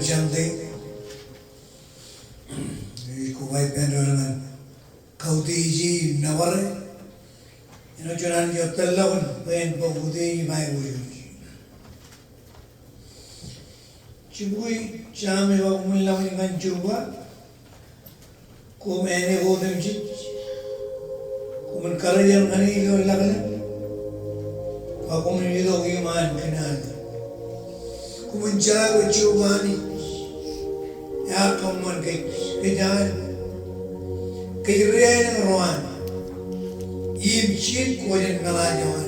Chante, Kuwait Pendolan, Kautiji, Navarre, and a Jonan Yotalan, when Bogudi, my way. Chibui, Chame of Mulam and Juba, come any of them, come and Karajan Honey, your Lagan, or come in the human canal. Come and Java with Giovanni. Ya kaman kay jalan kay riyan roan yimchit ko jen ngalajawan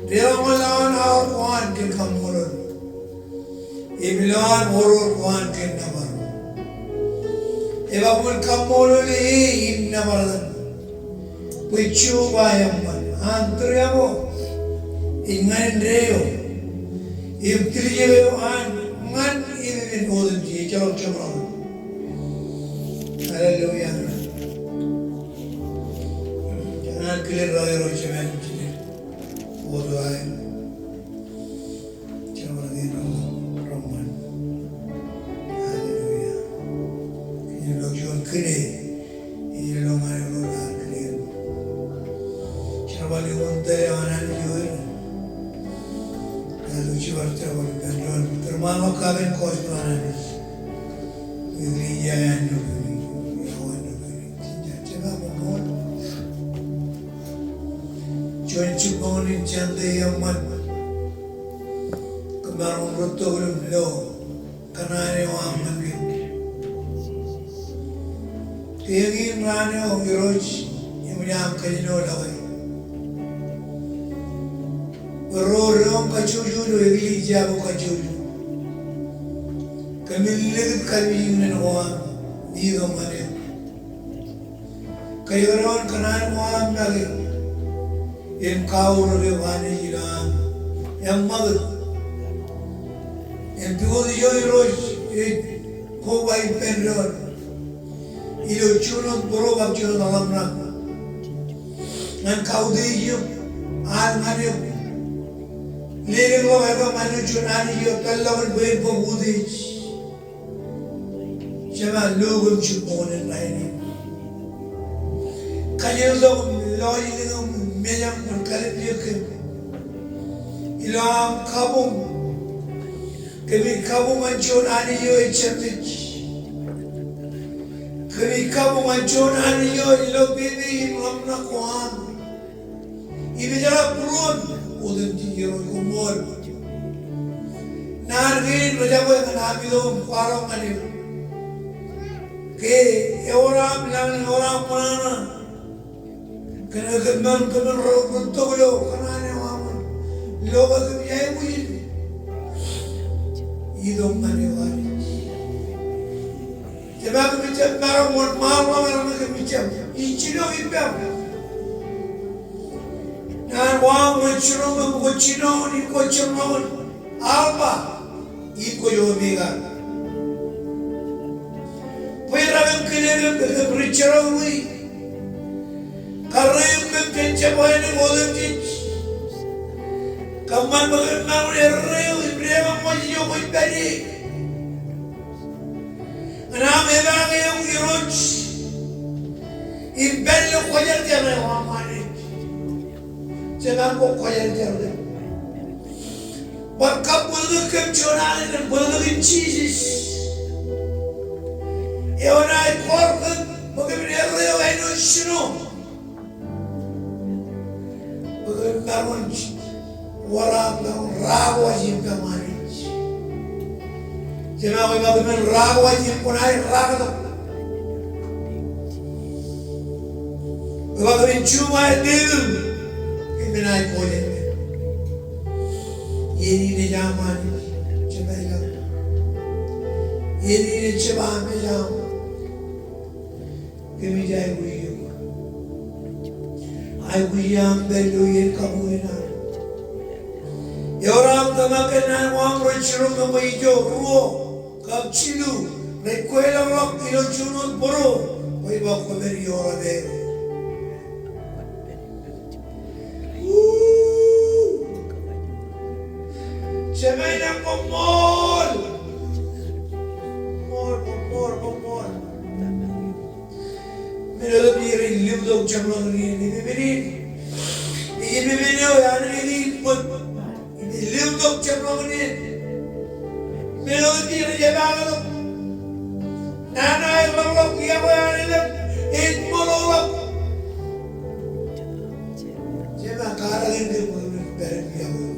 dia malawan har roan kin kamurun imilan horor roan kin nabar ebabul kamurun im nabaran pichu bayamman antriyamo ingan reo imtrijeyo man in Northern Chalo Chalo. Hallelujah. Jangan clear roy roy cemen cini. Bodo ay. Cuma lagi Roman. Hallelujah. Ini logion kene. Ini lo mana lo nak clear. Cuma lagi untai anan jual. Lalu cuma cakap dengan termalu kaben kos tu anan. Jangan cuman cantik amat, kemarun rotok lo, karena ni orang mungkin. Tiangin rane orang iroj, yang macam kajino lawai. Berorong kacuju lo, igli jabu kacuju. Kami lihat kami ingin orang di mana. Kaya orang kenal orang lagi. Yang kau orang mana jiran, yang malu, yang tuh dia iroj, kau baik pendor. Ilo cunut berubah cunut dalam nak. Dan kau dia al mana. Lihat kau apa mana cunat dia kalau berbaik berbudi. Cuma logo cukup lain. Kalau lo ini macam berkali dia ke, ilam kabung, kami kabung mancun ani yo ecemik, kami kabung mancun ani yo ilo bibi imam nakuan, ibi jala purun, udin tinggiron kumur, nargin rajabu yang nabi dom parang ani. Ke orang bilang orang mana kena keman rotok lo kena ni orang lo bagai yang mungkin hidup mana wari sebab macam orang orang macam incino impam dan orang macam ni kocino apa iko yo mega. Pera mungkin berbicara ini, karena yang mencapai ini boleh jadi. Kamu mengenal reu, ibrahim masih jauh dari. Kenapa orang yang iroj, ibrahim lo kajar dia orang mana? Jangan kau kajar dia. Bakal boleh kemjuran dan boleh cicis. Eonai korkan, bagaimana reo eno shino, bagaimana orang ragu wajib kemana? Jangan bagaimana ragu wajib punai ragu. Bagaimana cuma itu, kita boleh. Ini zaman, coba lihat. Ini coba macam. Kami jaya buyuk, ay buyang beluyin kamuina. Orang tamakan orang bercerung kemahijo ruo kapcilu, rekuela orang ilo cunut boro, koi bak kameri orang deh. Cemai nak pemol, çamlağını yedi bebeğin. İyi bebeğin o yani yedi put. Liudok çamlağını yedi. Melodi rejebağım. Nana evlok yamayalım. Et mololok. Cema kara gindi bunu benim yavrum.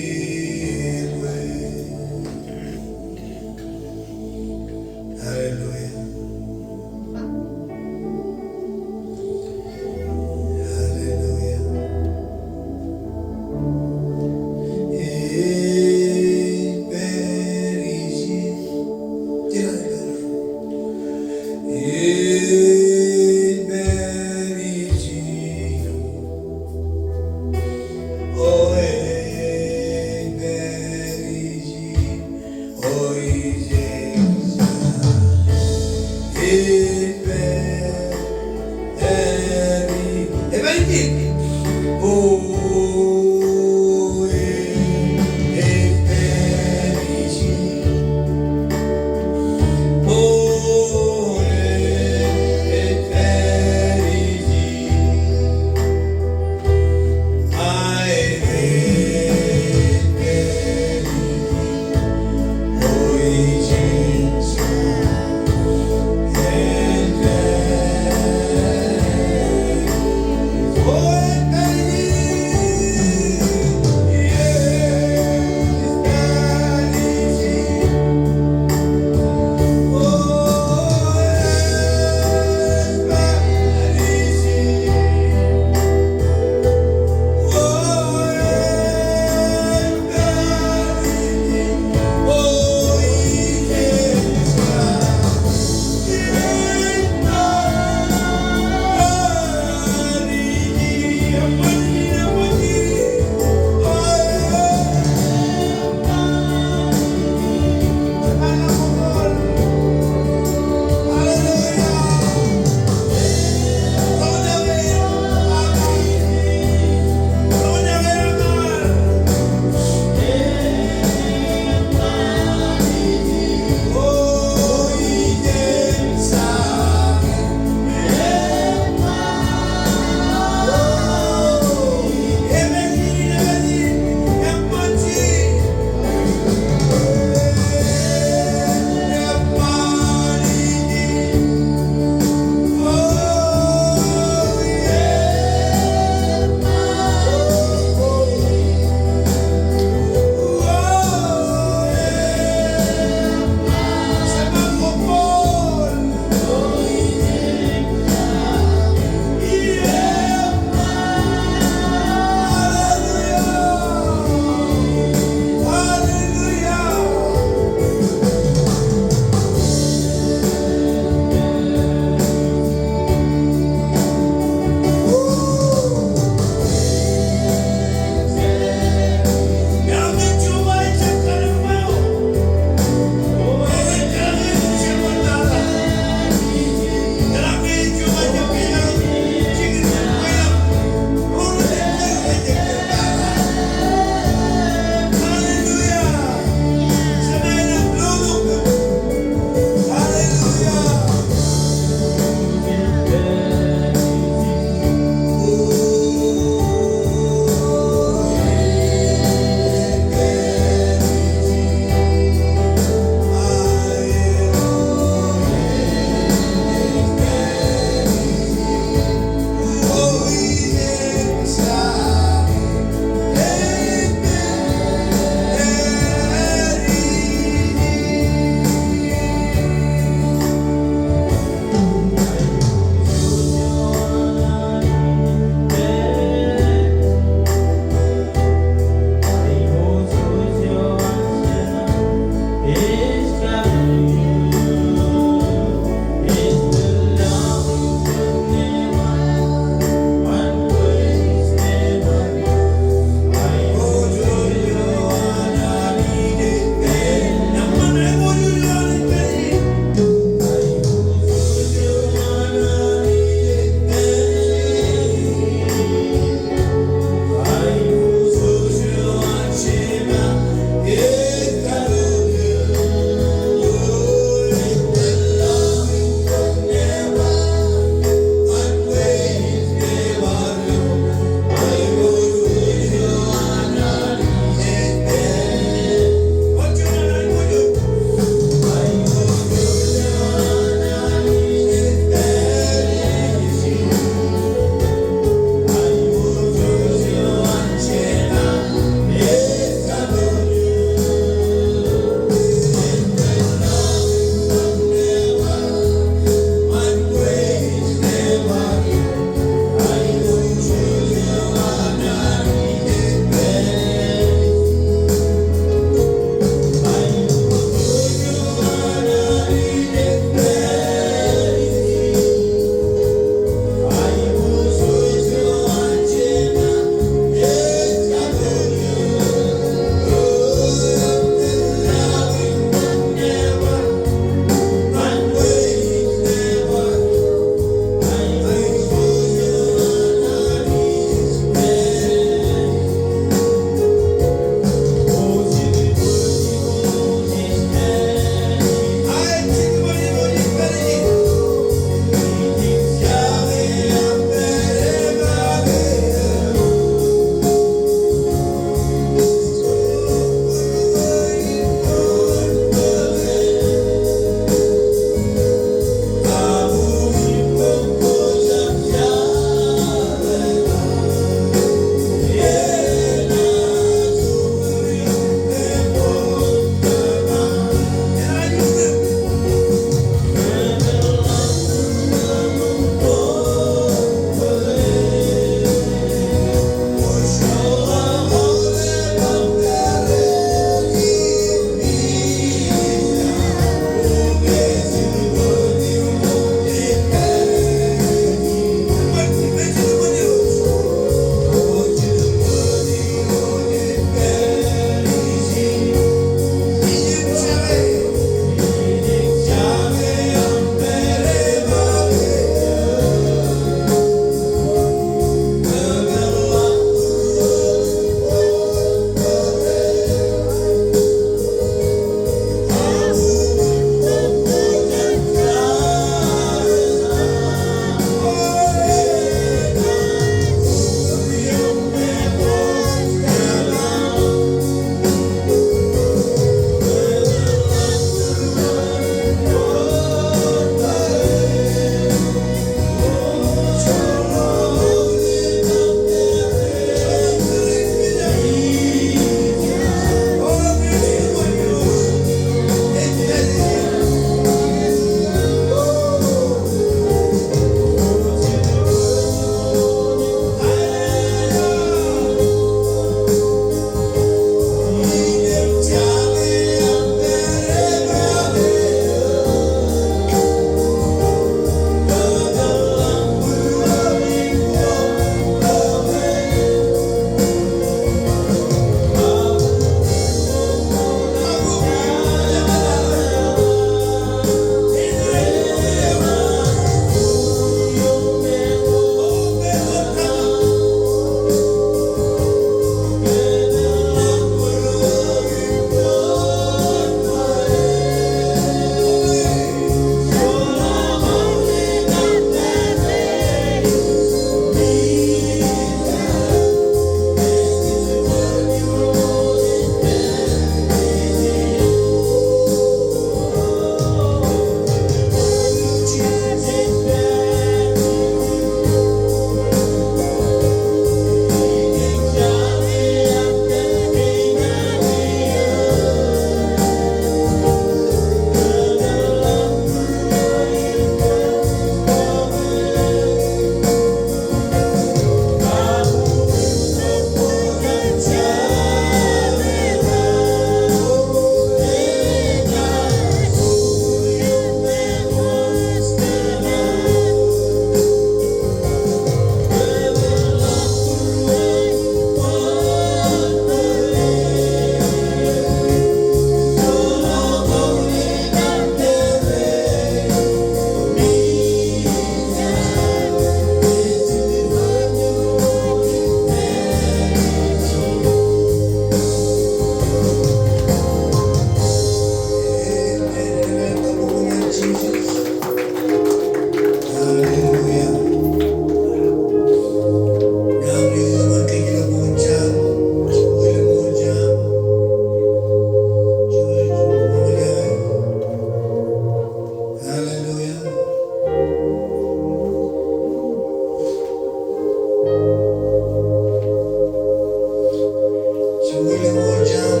boleh macam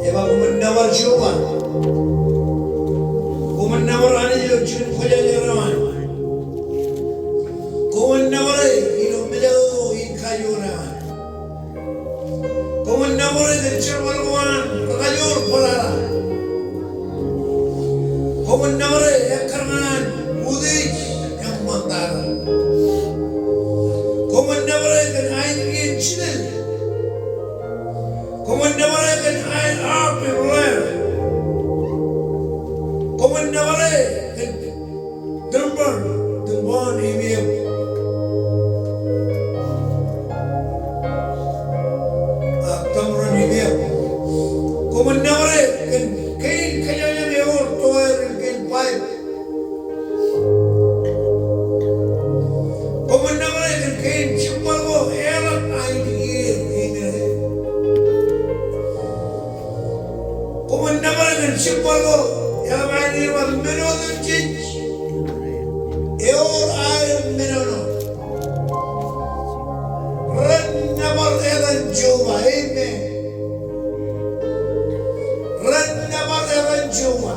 eba kumendawar siapa kumendawar ane jilo cun khoja jeraman kumendawar ilo melo in kayuraman kumendawar dercer balguan kayur polara kumendawar ekarman mudij yang mantara kumendawar kan ain gincil kumendawar kan ain api roer kumendawar kan demban imiam tamran imiam kumendawar kan kain kayanya meor toer kan pipe kumendawar kan kain cimbal go erat ain ir ini kumendawar kan cimbal go yang ain ir wal menod cinch eor air menono ren nabar eran juba ini ren nabar eran juba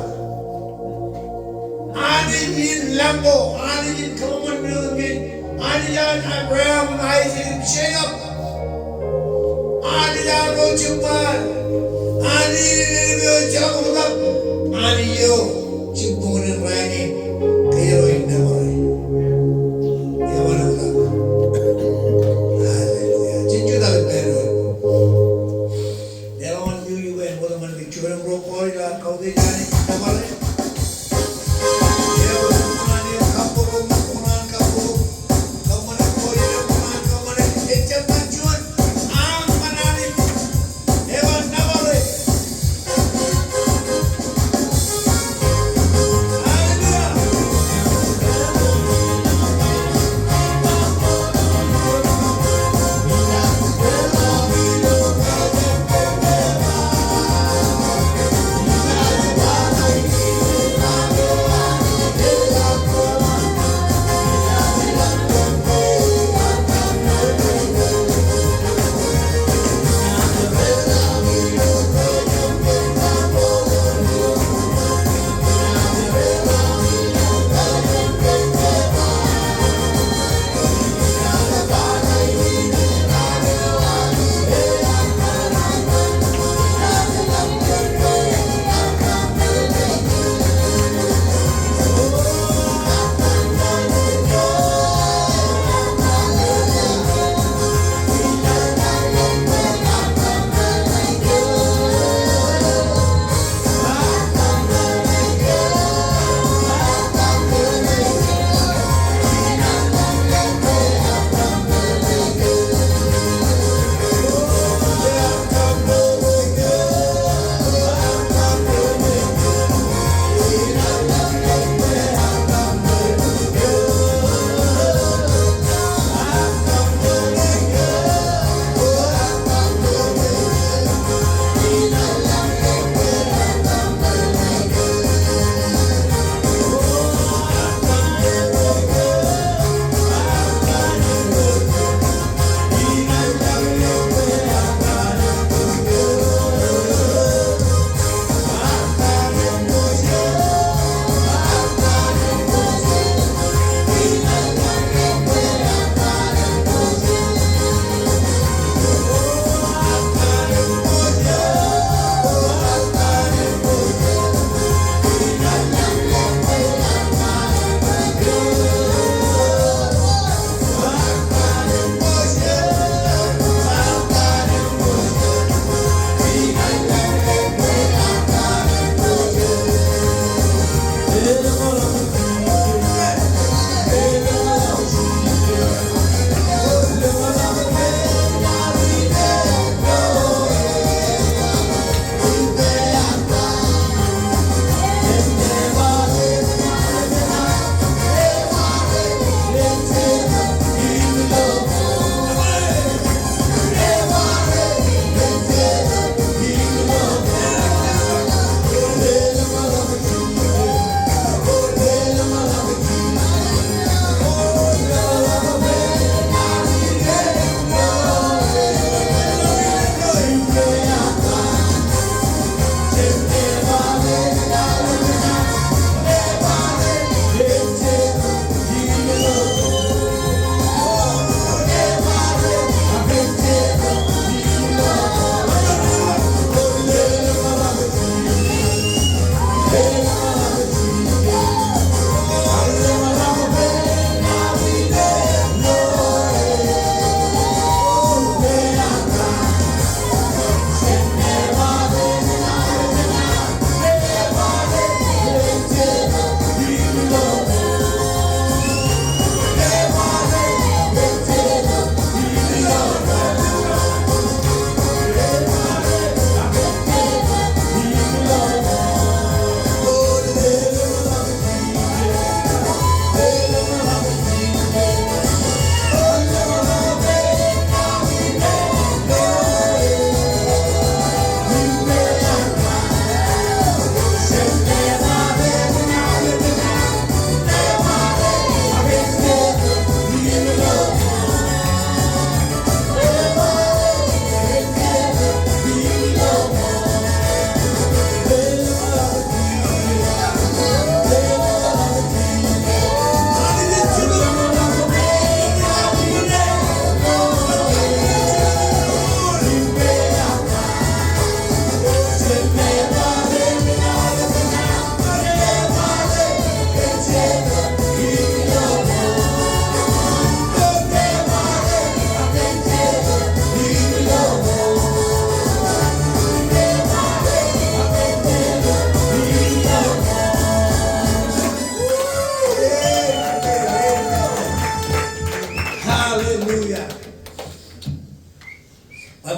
anijin lambo anijin kamanudin anijan Abraham Isaac Jacob anijan rojuman anijan Jacob aniyo cipunin rani kayo nabar haleluya cincu dapat beru dalam you when bodo man picture bro koi la kau de jane nabar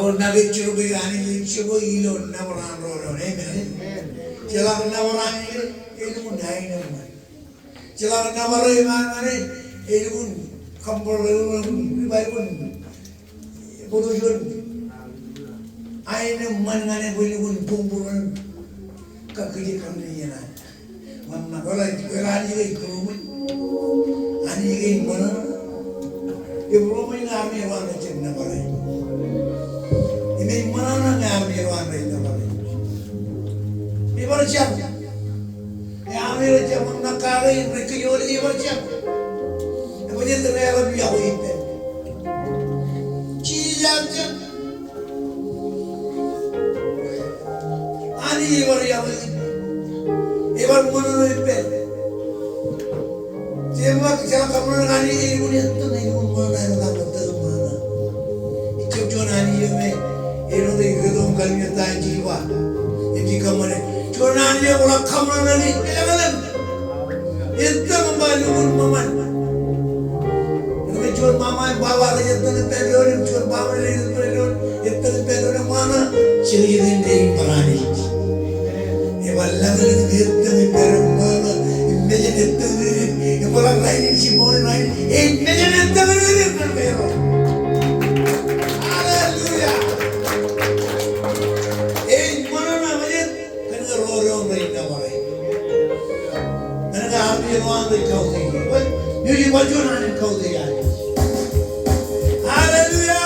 അപ്പോൾ നഗച്ചുറുകയാണെങ്കിൽ ചുവയിലോ നവറാണോനെ ചില നവറാണെങ്കിൽ എരിവുണ്ടായിരുന്നു ചില നവറയുമാനെ എരിവും കമ്പളും പൊതുജോൻ അതിന് മണ്ണനെ വെളിവും പൂമ്പുകൾ കക്കിരി കണ്ടിരിക്കണം ഒരാണികை കുറുമൻ അനികை മണം ഇബ്രോമിൻ ആമിയവാണ് ചെന്ന പറയും ini mana ngambil warna itu kali? Ini bersiap. Ngambil jam nakari mereka jual ini bersiap. Kemudian terlihat lebih jauh itu. Cincin. Ani bersiap. Ibar mana itu? Siapa kamu ngani ini punya tu ni mana yang kamu tahu mana? Itu jangan ani je. Ini itu kalnya tanji wah, ini kamar. Cuma dia orang kamar ni, jangan. Itu kembali maman. Ini cuma mama bawa saja tu peron, cuma bawa saja peron. Itu peron mana? Ciri ini parani. Ini malah itu peron mana? Ini jadi itu. Ini orang lain si boleh lain. Ini jadi itu peron. Jadi wajuran kau dia. Haleluya.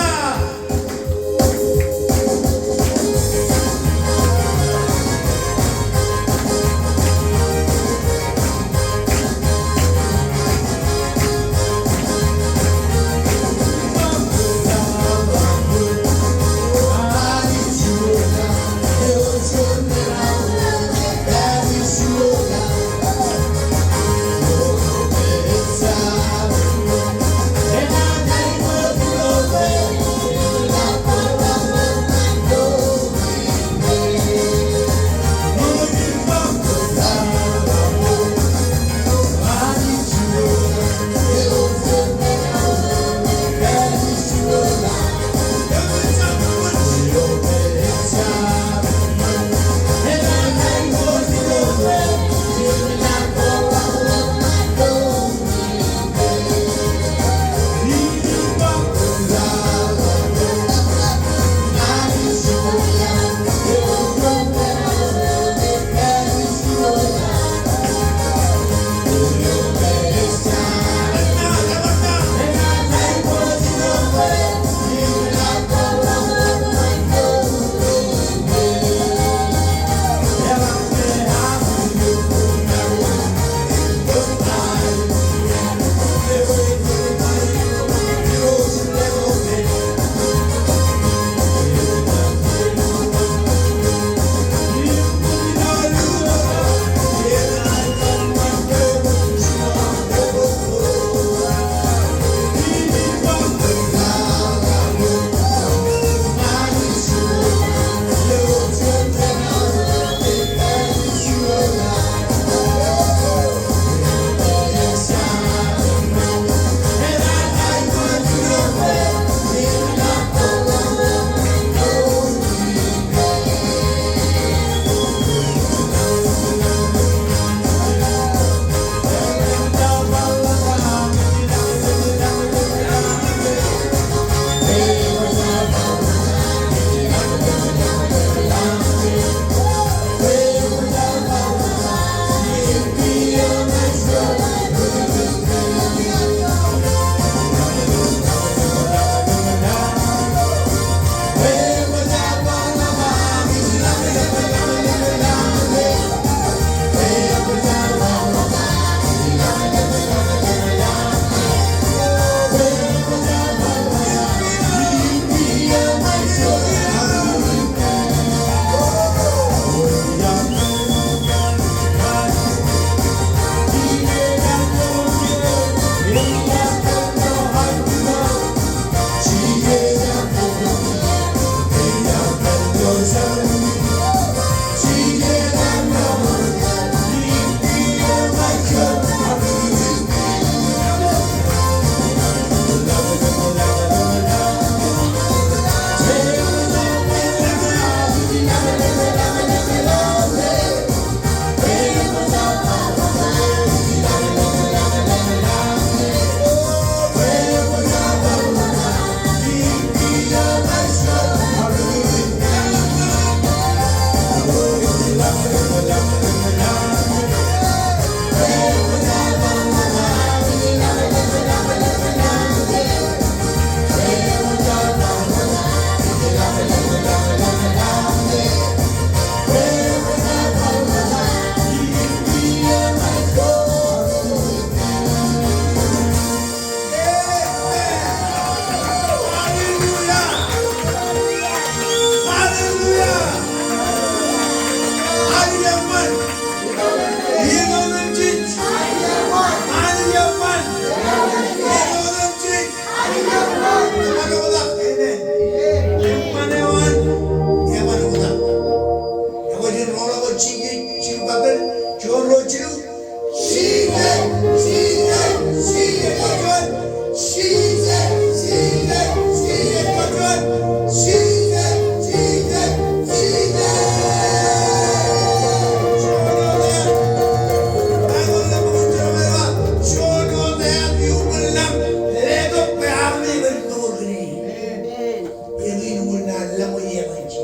la mo ye ma ji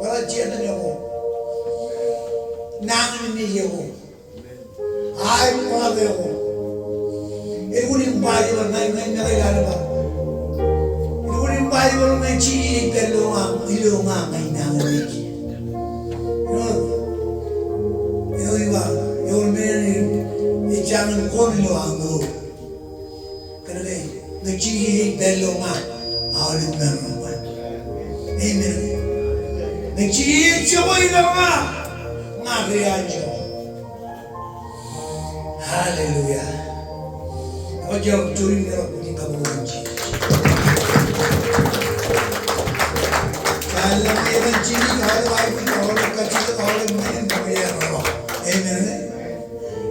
wala je na ne ko nang ni ye ko ai ma be ko e woni mbaji ba nai na la ba e woni mbaji ba me chi pe lo ma ilo ma ngai na ni ji yo iba yo me ni e jangan ko ni lo ando kana ne chi pe lo ma ali na no ba amen ne chi choi lo ma na re ajo hallelujah ojo turi ne ro ni ka bo ji kala me ban ji ni har wai ni और कच्ची तो और मैंने बढ़िया रहा amen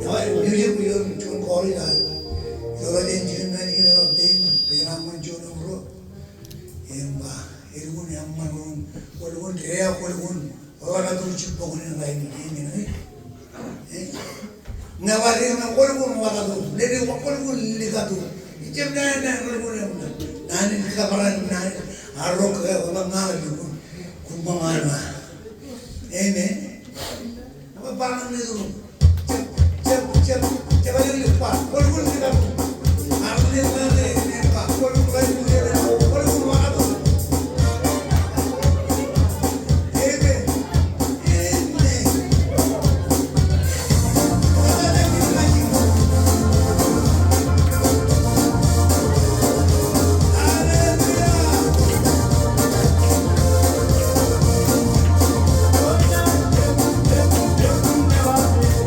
यार music भी जो कॉलेज आया जो वाले इंजीनियर ने रो दिन पेरामन जो रो emba irgun amman kolgun rea kolgun ora tu chippo ne ngai ni ne ngawari na kolgun wala tu lele kolgun ligatu ijemna na kolgun nani kabaran na arok wala ngal kumama amen apa bangan ni tu cep balik lupa kolgun ligatu arne ne pa kolgun kolgun wala tu Hallelujah.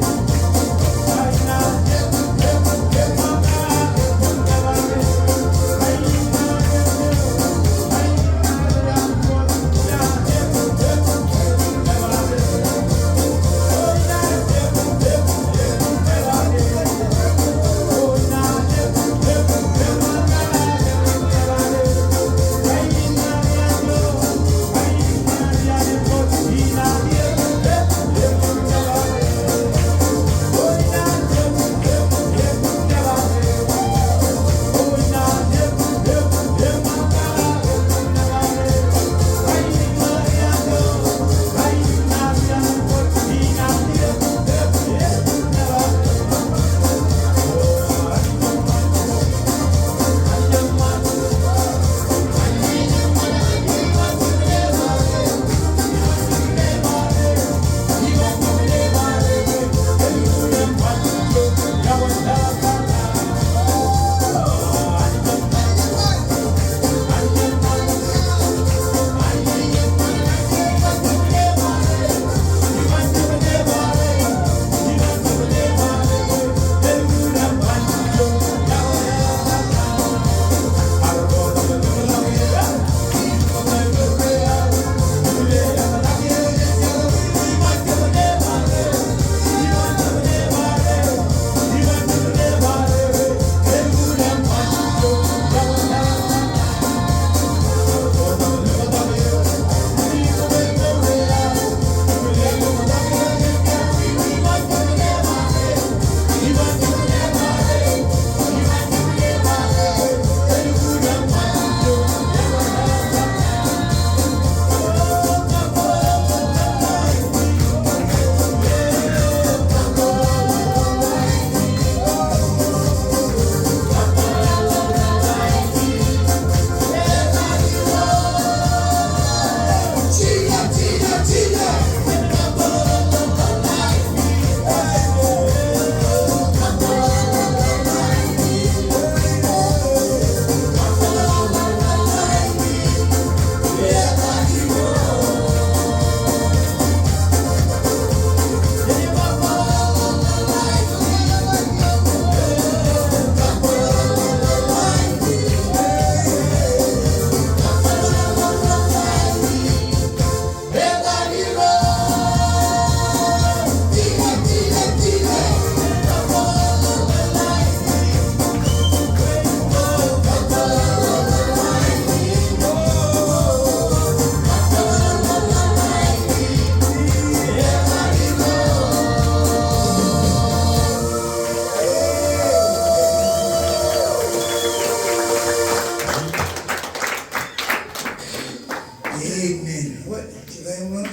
Amen. What? Sila yung mga?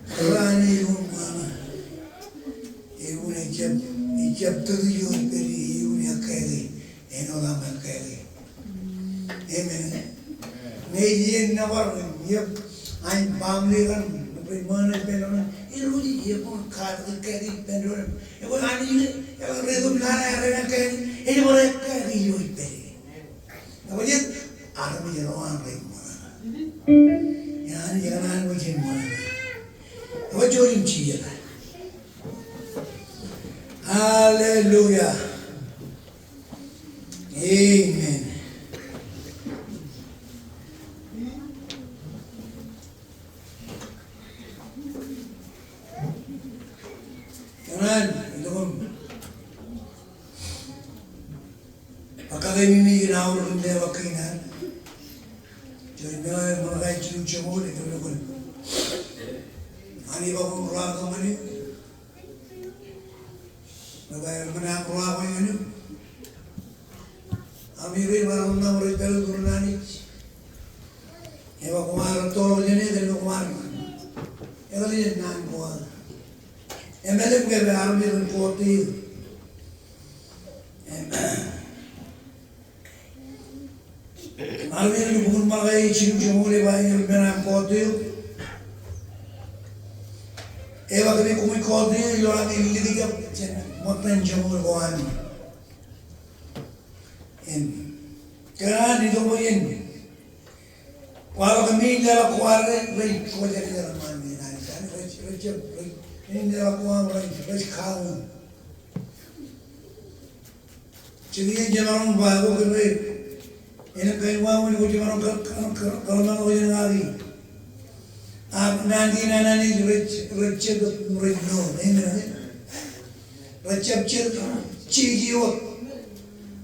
Karani yung mga. Iyon ijab tutuyo peri iyon yakari. Eno laman kari. Amen. Ngayon na warin. Yap. Ay bamli kan. Mana penon. Iruli yap pun kata kari penon. Eko ani ini. Eko redum nana arena kari. Ini boleh kari iyon peri. Apa je? Arami jalan lagi mana. Yani jalan macam mana. Apa jorin cia. Hallelujah. Amen. Jangan itu pun. Pakai mimi kenal orang dia pakai kan. Jadi mereka cium-cium itu pun. Ani bapak murah kemana? Bapak mana murah apa ini? Amirin baru nama orang pelu turunani. Ewa kumar tolong jenis dari kumar. Ewa ni nan kuat. MLM ke amirin kuati. Amirin bukan makai cium-cium oleh banyak orang kuati. Ewa kami kumi kuati, orang ini lihat makan jamur kawan. Kerana itu punya. Kalau kami jalan kuat, baik kau jadi jalan mana nanti. Recep, ini jalan kuat, baik kau. Jadi jalan baru kami. Ini kau mau ikut jalan kalau mana kau jalan lagi. Nanti recep merino, ini recep cijiot,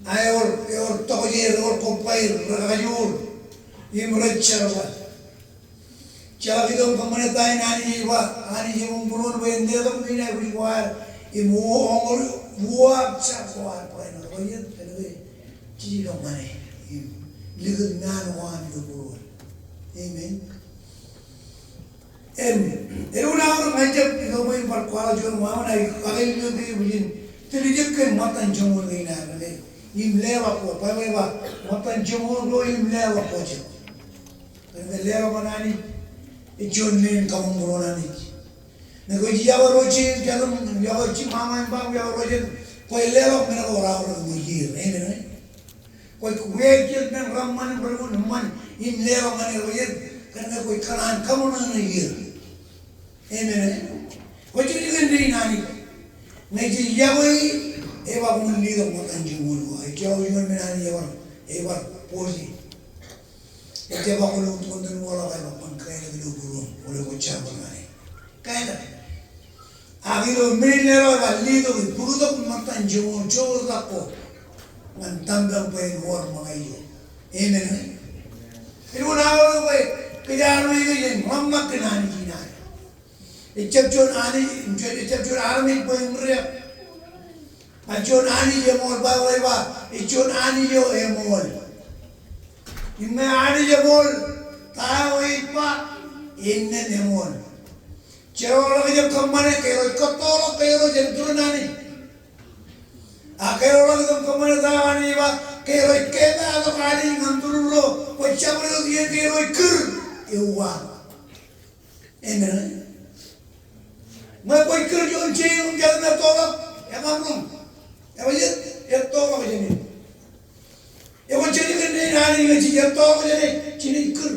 ayor tojer, kopair, ragajur, ini recep apa? Jadi kita pemerintah ini ani mumpulun benda tu ini aku jual, ini buat cakap apa ini? Kau ini terus cijiot mana? Lihat ngan wan itu pun, amen. Orang macam itu pun perkuala jual mana ni? Kalau itu begini, terlihat kan matan jemur ni nak ni. Ini lewa ko, pakai apa? Matan jemur lo ini lewa ko je. Kalau lewa mana ni? Ijon ni kamu berona ni. Nego dia beroji, jangan beroji mama yang beroji. Kau lewa mana orang mujir, ini ni. Kau kuat dan ramai berun man. Ini lewa mana beroji? Kerana kau kanan kamu nak ni. Amen. Kau jadi kan dari nani. Nanti jawai, ewa pun ni tu makan jemur. Jawai jual menani ewa posi. Jadi ewa kalau tuan tuan wala kaya makan kaya lagi dulu boleh bocah bangani. Kaya dah. Akhirnya meni ewa li tu bulu tu makan jemur jauh tak ko. Mantanggang pain war mangayo. Amen. Itu nak apa? Kejar ni kerja, mammak kenani jinak. Icap John Army pun mereka. John Ani je mol bawa bawa. John Ani je mol. Ini Ani je mol. Tahu apa? Ini mol. Cerita lagi jam kemana? Kero kotor kero jadi turun Ani. Kero lagi jam kemana tahu Ani apa? Kero kena atau Ani ngantur lo. Macam mana dia kero ker? Ewa. Ini. मैं कोई कर जो चाहिए उनके अंदर तोड़ा या मालूम या वजह ये तोड़ा वजह नहीं ये वो चीज़ करने नानी में चीज़ ये तोड़ा वजह नहीं चीज़ कर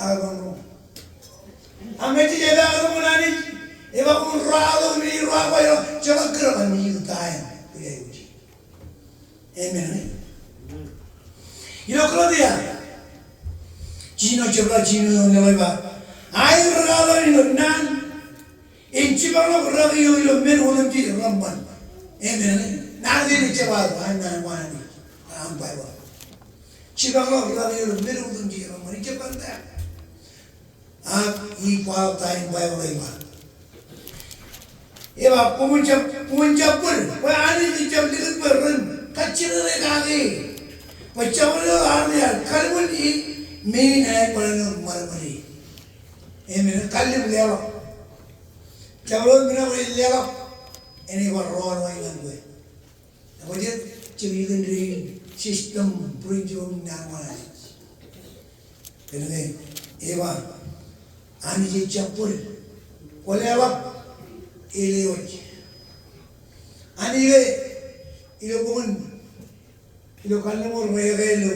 आगे मालूम हमें चीज़ ये बात को नानी ये बात को रालो नहीं रालो यो चला कर बनी होता है तो ये उची Amen. ये लोग कर दिया चीनो चला चीनो ने लगा आई रालो ino nan Inci balo rabi yo men ulam ti ramban. Amen. Nanti ni cewar, anda mana ni? Ampai ba. Cibalo rabi yo men ulam ti ramban. Ini cepat tak? I kual tain bay bay ba. Eba puncak pun. Wah ani ni jam lihat beran. Kacil ni kaki. Macam mana ani? Kalau ni main ay paranong marmari. Mina kalim lelok. Jablo mina beri lelok. Ini baron wai ngan gue. Kemudian ceritain dari sistem perjuangan nama. Kemudian Eva ani je campur. Kolelok ilewaj. Ani gue ilo pun ilo kalim or mereka ilo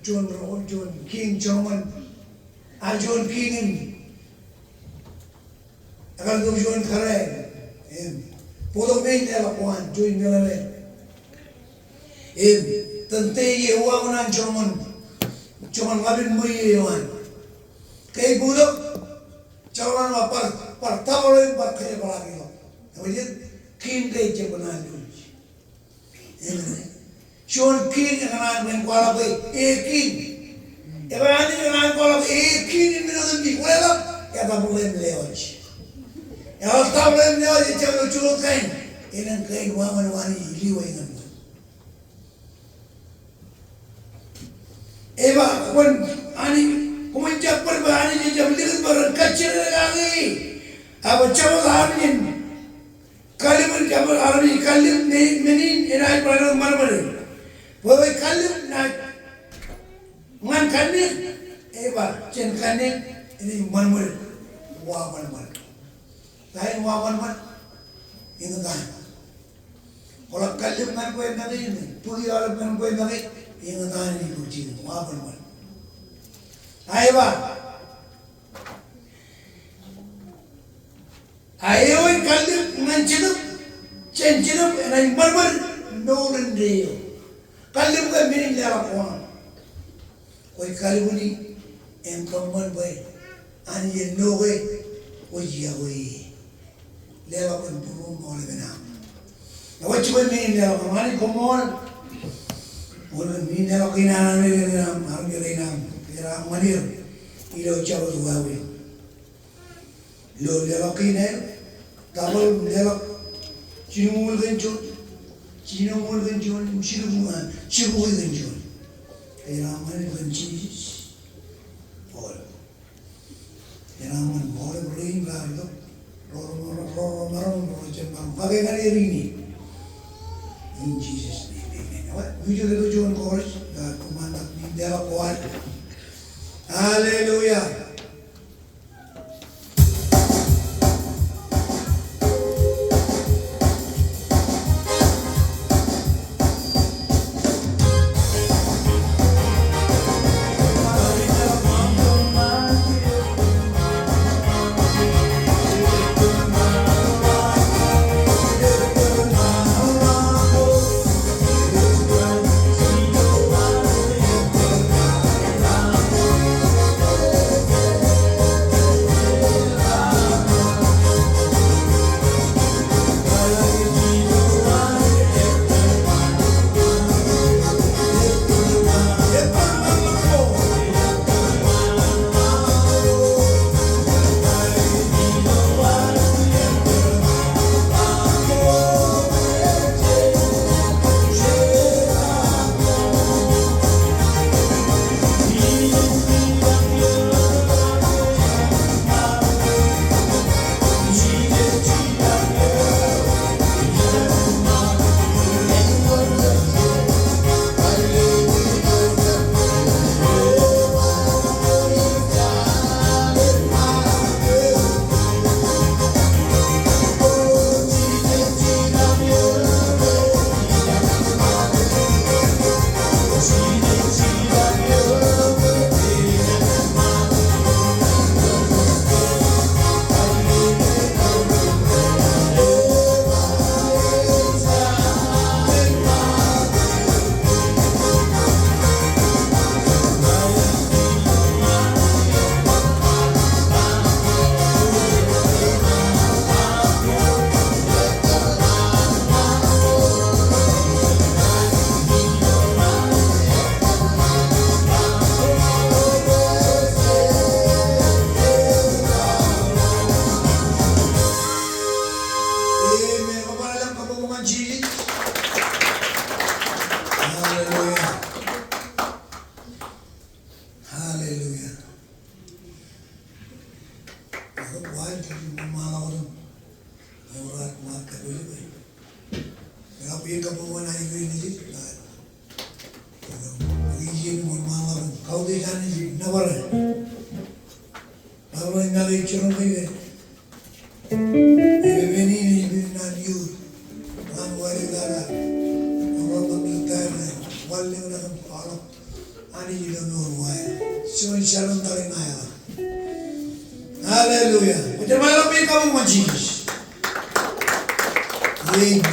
John King John John King ini. Akan tu John keren. Podok main lelok puan join melale. Tente ye uang nan cuman ngabin muyi wan. Kay budok cawan par tawalin par kaya palagi lo. Kemudian kin kay jabanan dulu. John King kanan main kuala kay kin. Ewan ini kanan kuala kay kin ini minum di kuala ya tak boleh melewat. Ya tak boleh melewat jangan curut kain. Ini kain wani liwa ingat. Eva kun ani kumencap berbahani di jam lihat berkacir lagi. Apa cawal armin kalim kamal armin kalim menin inai pernah marmari. Bawa kalim nak man kanin Eva cen kanin ini marmari wah marmari. Lain wah marmari ini kan. Kalau kalim kan kau yang ini, puri alam kan kau yang ini. Ingat ini kucing, apa nama? Ayo, ayo ini kali mencenup, cencenup, ini barbar, nolen dia. Kali bukan miring lewat orang. Kau kali buni, engkauman baik, ane noe, kau jia kau, lewat pun burung oleh benam. Kau cuba miring lewat, mana kau mau? Orang ni nak kena ni nam, orang ni nam, kira manir, ilo jauh dua we. Lo lelak kena, tabal lelak, cinu mul kencur, ciru kencur, kira manir kencur, bol, kira man bol bering lah itu, lorong macam bagai kali ini, in Jesus name. Video itu John Chorus dan komandan di dalam kuat. Haleluya. 할렐루야. 이거 뭐할 때 말하거든. 뭐라 말까 보이지? 내가 비행가 보면 아니고 있는지 이제는 뭘 말하거든. 가운데 자는지 나봐라. 나봐라 나가 이처럼 되게. Venini binan you. Man wari dara. Orang mengerti wali orang kalau ani juga nurway. Cuma shalom dari naya. Hallelujah. Macam mana kamu menjijis? Amen.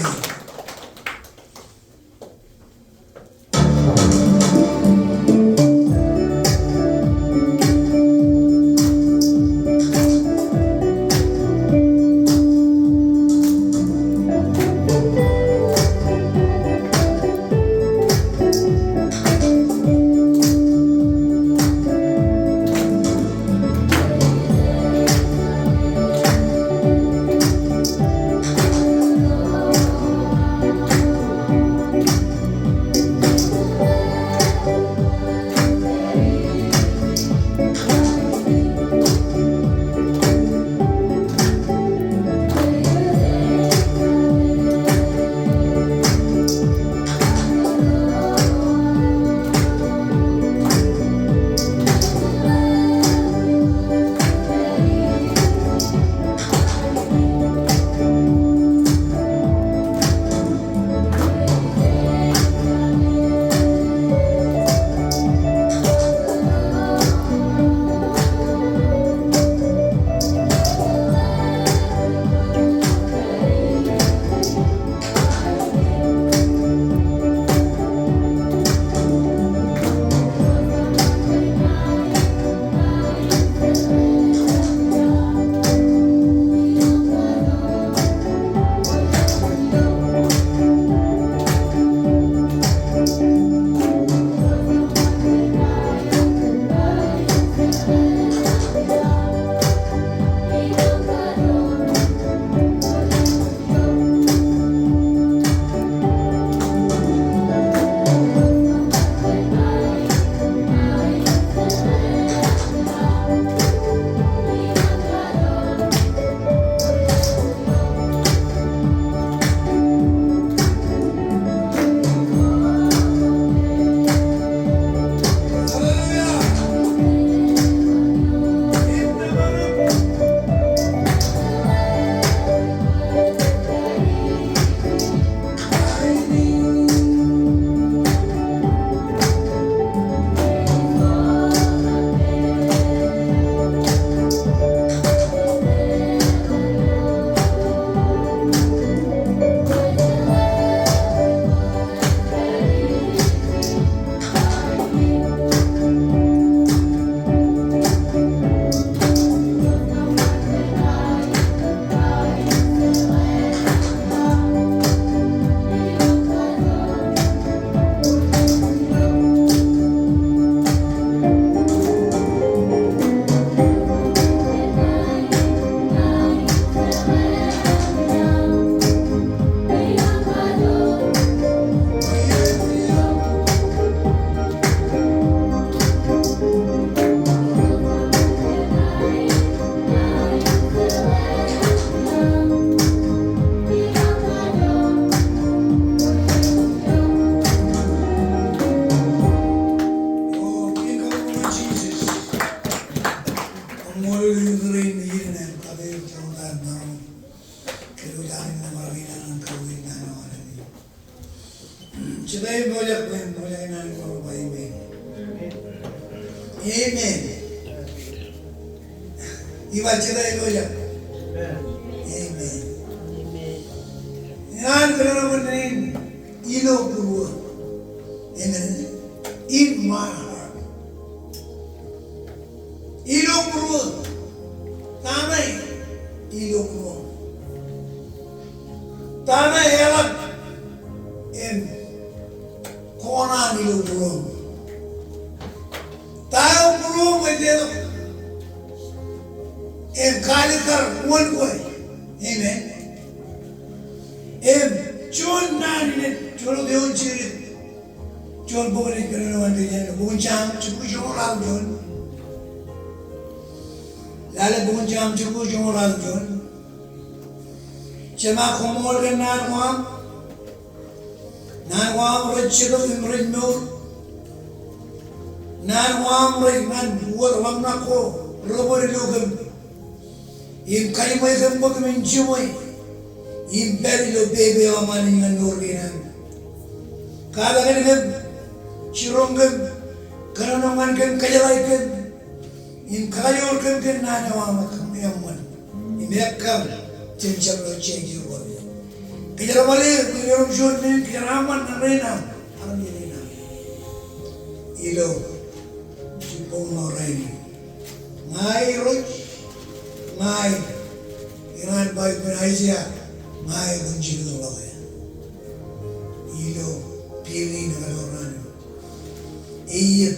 Today, Amen. Ibaca doja. Amen. Yan kalau menerin ilo purwa. Amen. In my heart. Ilo purwa. Tanai ilo purwa. Tanai elak. Kona ilo purwa. Tayo purwa medyo. Kalikar one way. Amen. John nine cholo deon chiri. John bogre kero wande jane. Bukan cham chuku cholo John. Lale bungun jam jugu jungulan jun. Cema kumol kan nan wam rechilo imrin nur. Nan wam nan buat wam nako robor lugam. Im kalimai gambak min jumai. Im beri lo bebe amani nan nur dinan. Kada kan gam chirongam karanongan kan kajalai kan. Im kayor kan nana wam kan yaman. Im yakam cincang lo cengki buat. Kejar balik, kejar jod ni, kejar aman narena, alam narena. Ilo, jipong noraini. Ngai roj, ngai, iran baik benaisia, ngai kunci tu loh ya. Ilo, pilih dengan orang. Iya,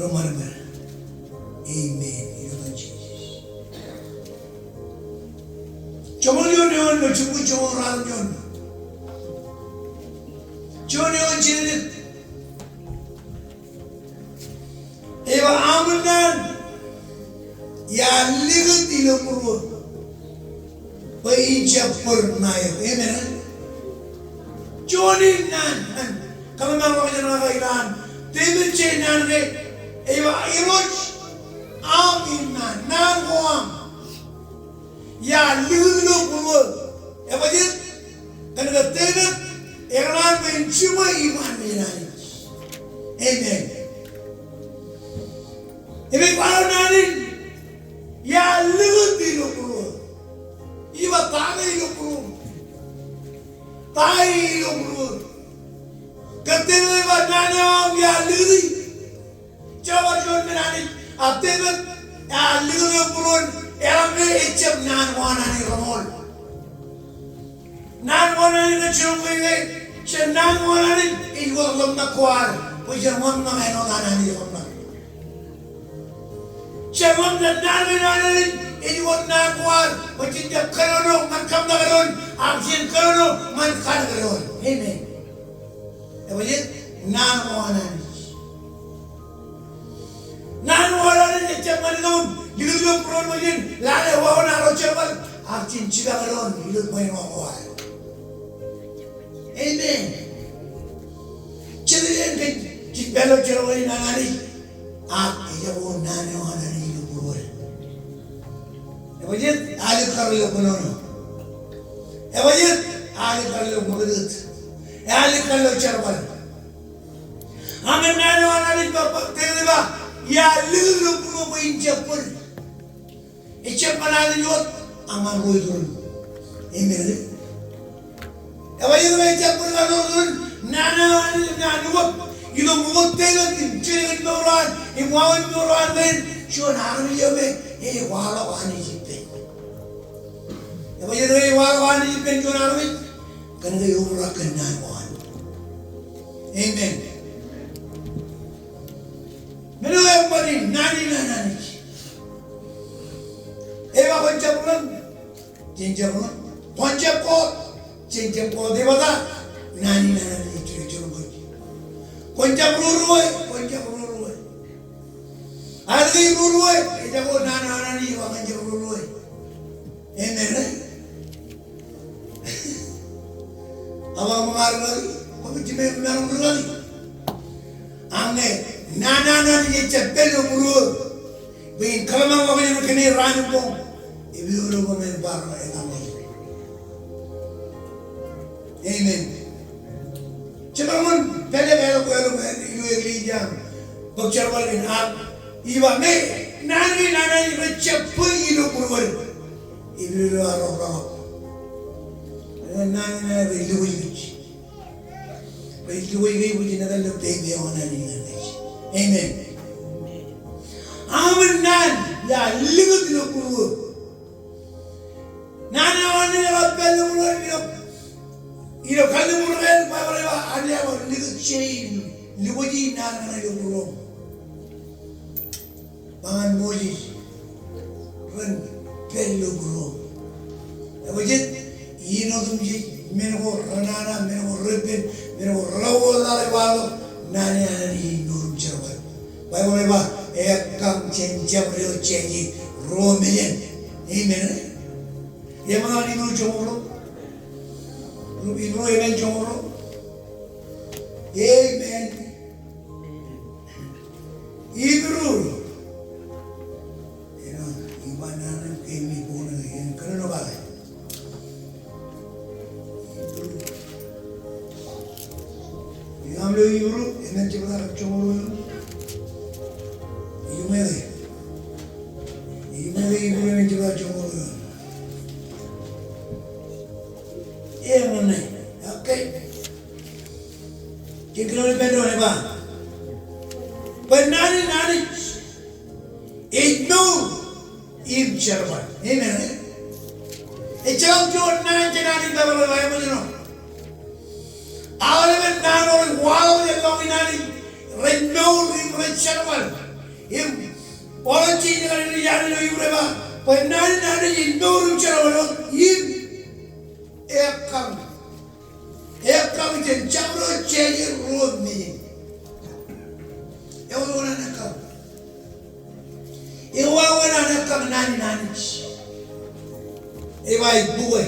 romar ber. Amen. Ilo kunci. Cuma nyon bercukup cuma orang nyon. Cuma nyon cirit. Ewa amanan ya lihat ilo purwo. Bayi japur naik, amen. Jonin nan, kami mahu jangan kailan. Tebel cenan ke, ewa iroj, amin nan goam. Ya lihat purwo. Apa je? Kerana tebel, ekran mencuma iman menani. Amen. Ibu kalau nani, ya lihat purwo. Iba tangai purwo. Tai purwo. Ketika iba nani am ya lihat. Coba jual menani. Tebel, ya lihat purwo. Eramne icap nan wana ni ramol. Nan wana ni kecil kue, cer nan wana ni iwak lemna kuar, pujar lemna eno nan ni lemna. Cer lemna nan ni iwak nan kuar, pujar jap kerono man kam na keron, absen kerono man kan keron. Amen. Apa je? Nan wana ni. Nan wana ni icap man nom. Hidup peron macam lada wawan arok cepat, arcin cika peron hidup main wawan. Amen. Cerian kan cik belok cerawani nangani, iya wawan nane wawan hidup peron. Apa je? Alif karyo penon. Apa je? Alif karyo murid. Alif karyo cerawal. Amen nane wawan hidup bapak terima. Ya liru peron main cepat. Icap mana ni jod, aman roi turun. Amen. Apa yang kita icap pun kalau turun, nana nuwak, itu muat tega cincin doran, imuan doran men, cuman hari ni je walau ani jipe. Apa yang walau ani jipe cuman hari, kan dia umrah kenan wan. Amen. Menu yang paling nani. Ewa konjap bulan, konjap kot, dia bata, nani itu lagi. Konjap ruruai, hari ruruai, jago nani, konjap ruruai, mana? Awak mengarang lagi, apa cuma mengarang lagi? Angge, nani cepel ruruai. Bin kalau mau macam ni rani pun, ibu orang main bar macam ni. Amen. Cuma mun pele ibu eklijam, bocor balin iba me nani recep pun ibu purwal, ibu orang. Nani ibu ibu jinak le baby orang ni. Amen. Amen. Ya lihat dulu purwo. Nana orang ni apa pelu ni? Ilo kalau purwo apa ada apa lihat chain, lihat je nana ni purwo. Bangan moji, kan pelu purwo. Apa je? Ino tu je, menko ranana, menko rebel, menko rawal dari balu, nani ni nurum cerewet. Baik boleh bah. ekam cencabrio ceji romeyen. Amen. Yemana libro jomoro. Libro yemen jomoro. Amen. Libro. Ibanan kemi puna yang kerana apa? Amlo libro yemen jomoro jomoro. Yumele libro yemen jomoro jomoro. Mana? Okay. Kita betul ni ba? Nani ignore im cerman. Amen. Ejam jod nani jenani kabel bayar macam mana? Awal ni nani orang wow je kau nani ignore im cerman. Im orang cina ni jadi ni ibu reba. Nani ignore im cerman. Im ekam jencabro ceji romi. Ewa wana nakam. Ewa wana nakam nani. Ewa ibuwe.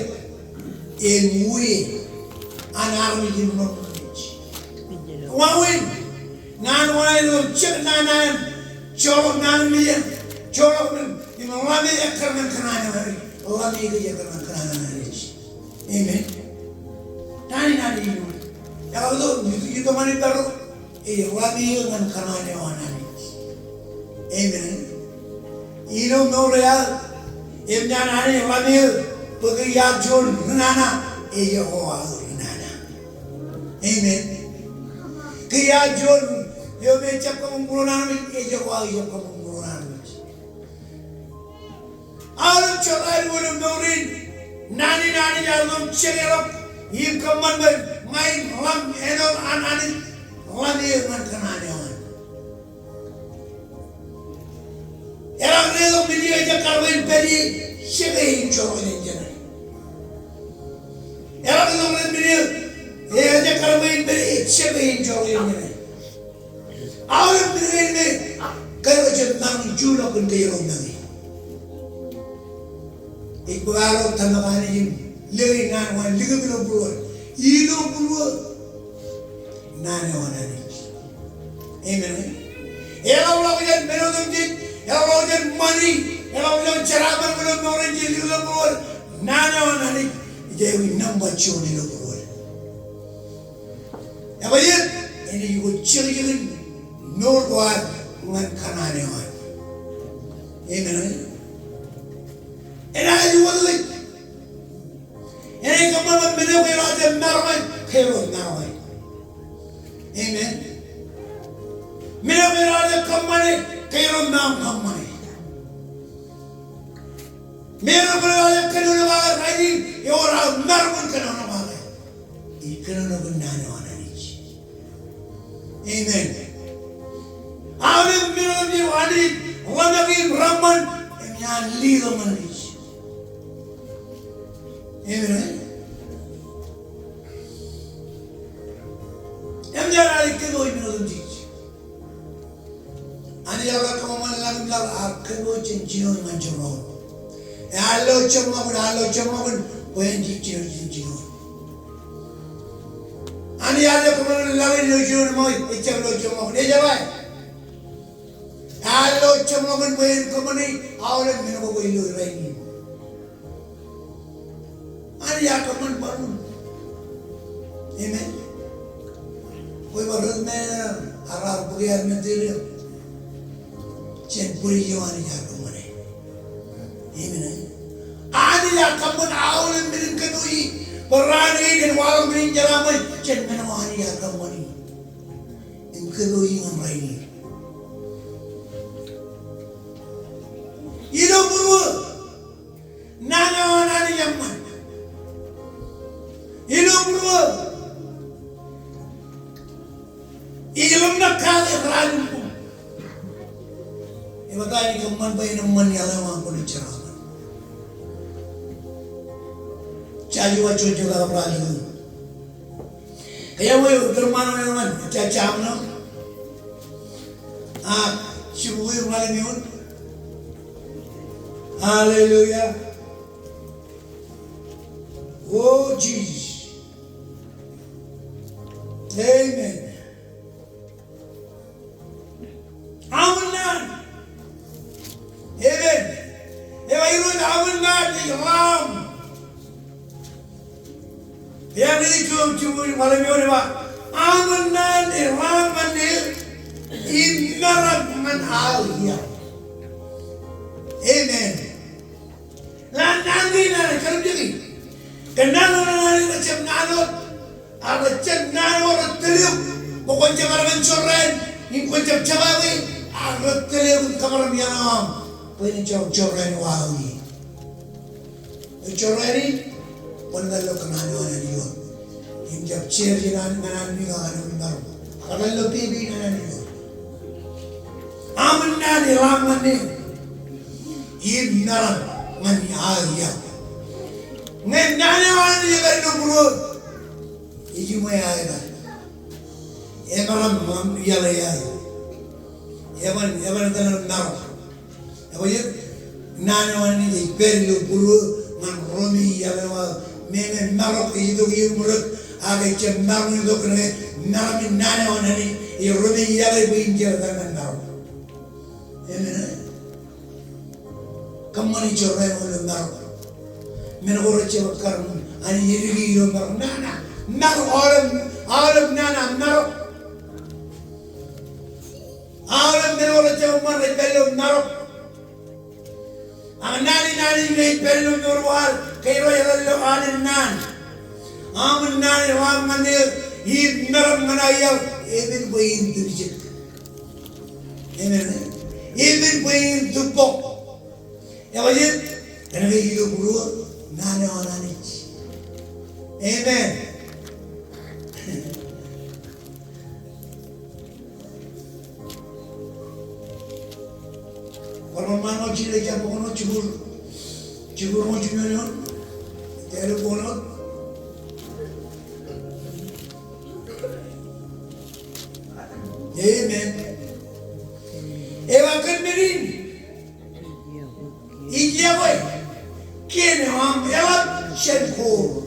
Emuwe. Anarmi jimno nici. Wawin. Nan wana ilo cek nanan. Corok nan miya. Corok nan. Ima wami ekam nan kanana hari. Wami ekam nan kanana hari. Amen. Nani ini. Ya Allah, itu mana baru? Wami dengan kanane wanani. Amen. Ino meuraya. Emnya nani wami pergi yajul nana. Hoa nana. Amen. Kiyajul yo becak kamu nana. Hoa kamu nana. Alam cakap boleh meurin. Nani jalan cerita, ini kaman main lam enor anani lam ini man kanane on. Erang relo video aja karwen peri sebehin cowok jenjana. Erang relo video aja karwen peri sebehin cowok jenjana. Awal video ini kalau jenang jual pun terong nanti. Iqbalo tanamani jim lewi nan wan liga bilo buruan ilo buruan nane wanani. Amen. Ela ulah ujan melo demjit, ela ulah ujan money, ela ulah ceraman bilo moren jil liga buruan nane wanani. Jewi number choni lo buruan. Apa dia? Ini juga ciri nur kuat ngan kanane wan. Amen. Enak juga tu. Ini kamu mana kira ada narwai, kira narwai. Amen. Mana kira ada kamane, kira kamane. Mana kira ada kenapa bagai hari, orang narwai kenapa bagai. Ikan orang nana orang ni. Amen. Awak mana ni wadi, orang lagi Brahman, yang lihat mana ni. Amen. Emjana ikut oi minum cici. Ani jaga kamu malam akut oi cincin manjurau. Halo cuma oi cincin. Ani ada kamu lagi cincin mau icap cuma dia jawab. Halo cuma oi kamu ni awalnya minum oi lagi. Ani akaman baru. Amen. Koi baru arah pergi mentir. Cenpuri jawani akaman. Amen. Ani akaman awal mirin kedui. Perani dan walau mirin jalan cenmen wani akaman. In kedui ngamrai ni. Ilo buru. Nana wanani yaman. Hidup dulu. Ilmu nak kali ragu. Ibu tadi keman bayi neman yang lama pun dicerahkan. Caju wajo juga ragu. Kayak mau bermana-mana, cacam no. sibuhay malam yun. Hallelujah. Oh, Jesus. Amen. Amen. Amen. Eva yun, amen. Ram. Yang itu cuma malam yun, Eva. Amen. Ram manil. Inaram man aliyah. Amen. Nanti kalau jadi, kenapa nanti macam nanot, macam nanot terliuk, bukan cakap mencoren, ini bukan cakap terliuk kamar mianam, bukan cakap coren wawi. Coren ini, bukan kalau kenapa nanti ini jab chair jiran nanti nggak baru, kalau lebih bibi nanti. Aman nanti ramen ni. Ini naram mani ayah. Ngendane wani jaga dulu. Iji mai ayah. Emaram mam yala yala. Eman tanam naram. Apa je? Nane wani jadi dulu man romi yala wa meme marok itu murut agak cem naram itu kena naram nane wani romi yala binjal tanam naram. Amen. Kamani corai oleh naru, menurut cewek karun, ani yiri yiri naru, naru orang naru, orang menurut cewek mana pelum naru, nani ni pelum normal, kiro yang lalu aman nani ram mani, ini naru mana ya, even bayin terjadi, even bayin tupok. Ya wajib, karena hidup buruk, nana orang ini. Amen. Kalau mana cila jam kono cibur mau cumyon, telepon. Amen. Ewa kan merin. Iya boy, kini ham elak shenko,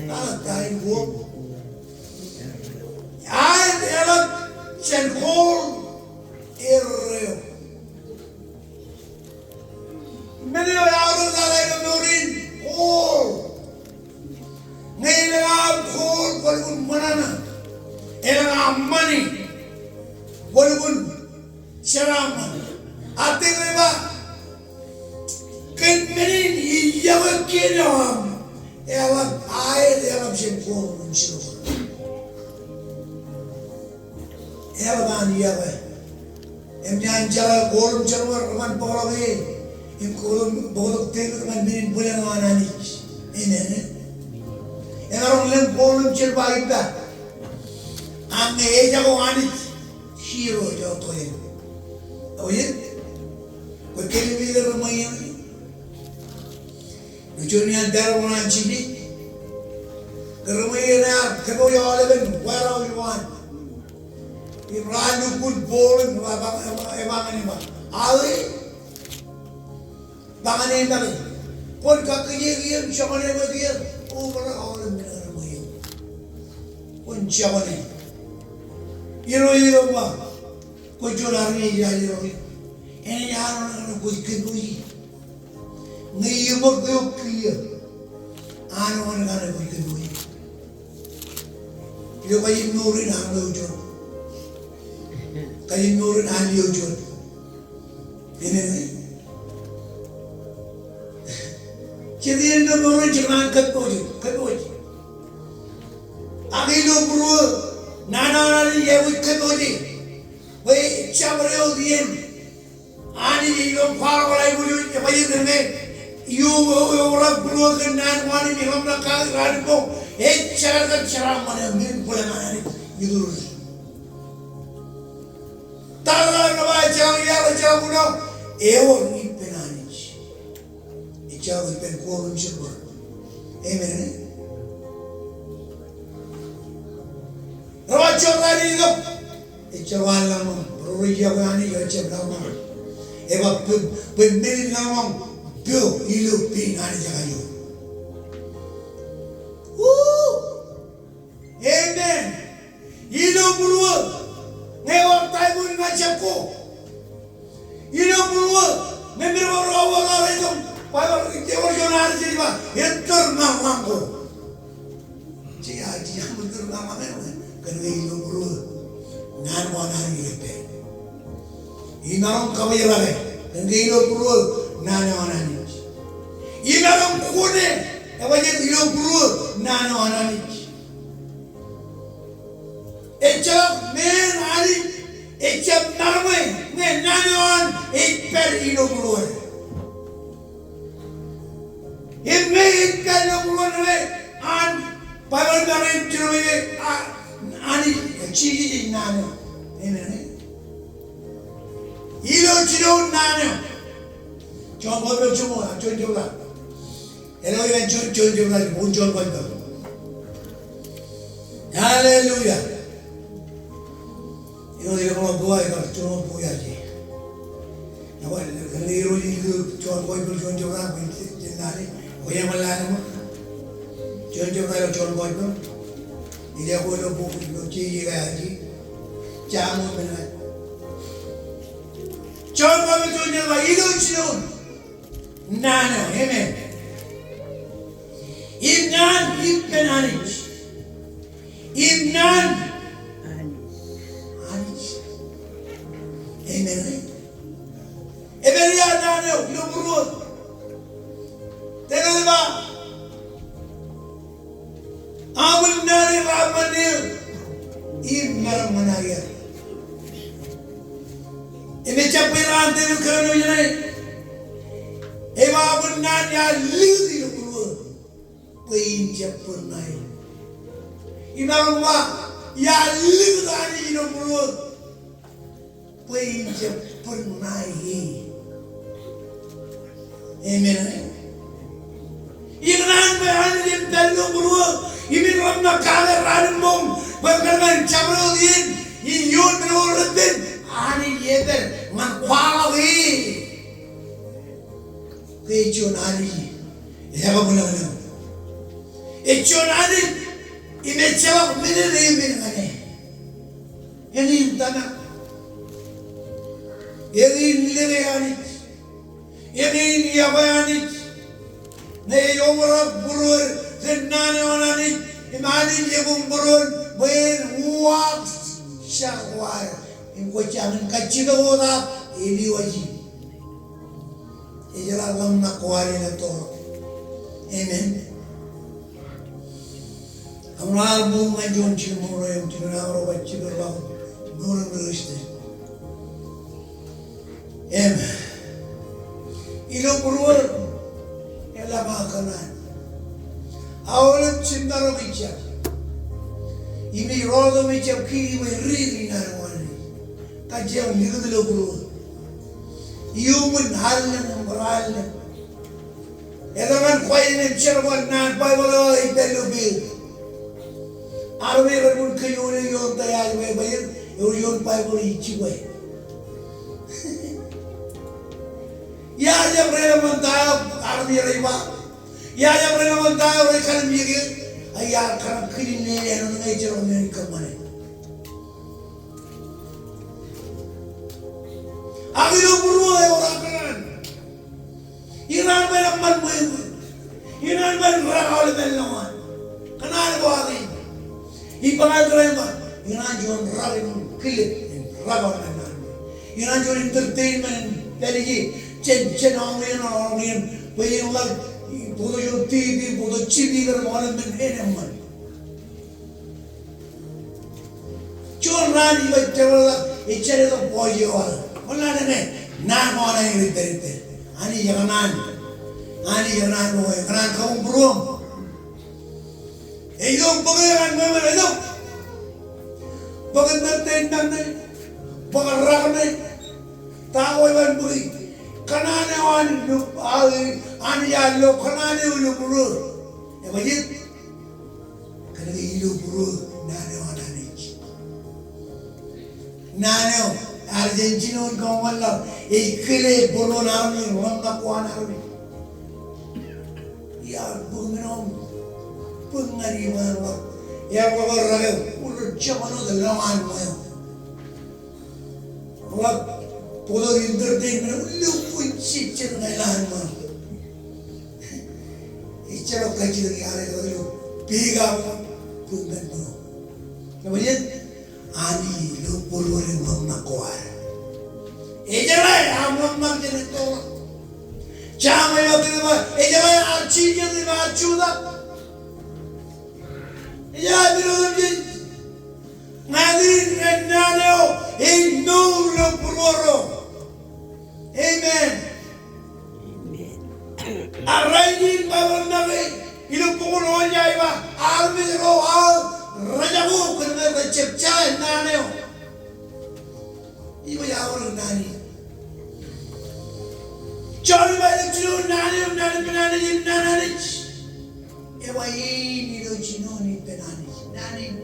alat kain gua, ayat elak shenko irreo. Mene orang salah itu murin kol, ngelak kol walaupun mana, elak mani, walaupun syaraman, artinya apa? Kemudian ia berkirim, elak air elak sempurna mencium. Elak ania ber, emjan jalan kolom cerwar man polawe, kolom bolak tegur man mirin bulan mana ni, ini. Orang lain kolom cerwar itu, ane eja ko ani, hero jauh tu ini. Tahu ya? Berkelim di rumah ini. Nujunya darah orang ciri, kerumahnya kebo yang leben, warau iwan, Ibrahim pun boleh, emang ini mah, awi, bangan ini bagi, pun kakeknya siapa ni bagi, orang orang benar rumahnya, pun siapa ni, iro mah, kujuran ni iro, ini orang kujuran ngiyubag yung kiya. Ano ka na nagpagkaluhin? Iyo kayo nurin ang lojon. Kayo nurin ang lojon. Ini. Jadi yang nurin jangan katoj. Agilo bro, nana ni yewit katoj. Wei chamreo dien. Ani yung parwalay bulu bayi dene. Orang berdua kenan wani ni hamla kali rani ko, cara mana min boleh mana ni itu. Tahu nama jangan puno, ewo ni penani. Jangan pen kolom sebab, amen. Raja lari itu, jangan lama Ruyawani Yacham Lama. Eva Pimini Lamam, Bill, Ilu Pin Anjagayo. Amen. Ilu Buru, never Taiwan Nachako. Ilu Buru, member of our Rhythm, Power Devotional Jiva, enter Namango. Jia Jiamutur Naman, can we Ilu Buru, Nanwana Yipe. Inaram Kamayave, and the Ilu Buru, Nanawanich. Inaram Kune, and when you Buru, Nanawanich. Echab men ali, echab narme, ne nanawan, per Ilu Buru. If me per Ilu Buru, and Bible Garin Jurue, Ani, Chi Nano. Amen. Ilu Chino Nano. John Bible Jumo, John Jula. Hello, and John Jula, John Bible. Hallelujah. You know, boy, got to know Boyaji. Now, what the little John Bible, John Jula, William Alano, John Jula, John Bible. Dia boleh buku ciri lagi, jangan benar. John Bible John Jula itu cium, nana, amen. Ibnan ibnanich, ibnan anich, amen. Eberia nana, you berut, tengok apa? Amun nari ramanil imar manaya. Ini capiran telu kerana ini. Ewa amun nari aliri lupa, pain capurnai. Imam wa ya aliri nari lupa, pain capurnai. Amen. Iran berani telu lupa. Imin ramna kale ranmom berkenan cabrodin iyun menurutin ani yeber man kwalawi kejun ani heba bulan ejun ani ime cewak min ane ini tanah ini lele ani ini yabani ne yomrak burur Nane onani imani yebum burun ben uak syahwar ingko jangan kacil ora ini wajib ijala lam nakwari na to amen amral bu ngajon chimoro yum tinara ro bacci ba nur beriste amen ilo burun ela makanan Awalnya cinta robica, ini rodo bica kiri beri narwani, kajian hidup dulu, human halnya berhalnya, edaman kau ini cermat nan Bible itu lebih, arme berpun kayunya yon tayar bayar, yon Bible itu bayar, ya jam rela mentah arme riba. Ya yang pernah mentah orang kan mikir, ayah kan kini ni yang orang itu orang yang kemana? Agilu buru orang kan, Iran berlaman buat, Iran berrakal berlaman, kenal buat ini, ibarat kerana Iran jual rakal kilit, rakal berlaman, Iran jual entertainment, jadi cen orang yang bayar Bodo yung TV, bodo TV ka naman ng enaman. Chon rani ba chawala ichere to boyo wala. Wala na ne. Na mo na yung rite. Ani jangan mo kanan kau burung. Idong pagayan mo idong. Pagandang tendang na. Pagarak na. Tao iban buri. Kanane wan ani yallo kanane ulu buru e wajib kana ilu buru nane wanani nane Argentina kau malam ikile bolon army orang kapuan army ya bunginom pengariman ya bawa raga udah zaman itu lawan mayo wak podo entertainment lupa cicir ngailan mah icara kacir kiara itu biga pungan tu kemudian ani lu pulurin mamma kuar ejalai mamma jenis tu cama yang tu ejalai arci jenis arcuda ejalai biru jenis ngadirin nganeo indo lu puluro amen arrayin bawang nabi ilu puluh jaiba armi roh Rajabu kena bercepcah nane, ibu jawab nani. Cari balik cino nane penani jin nane. Ewa ini do cino ni penani nane.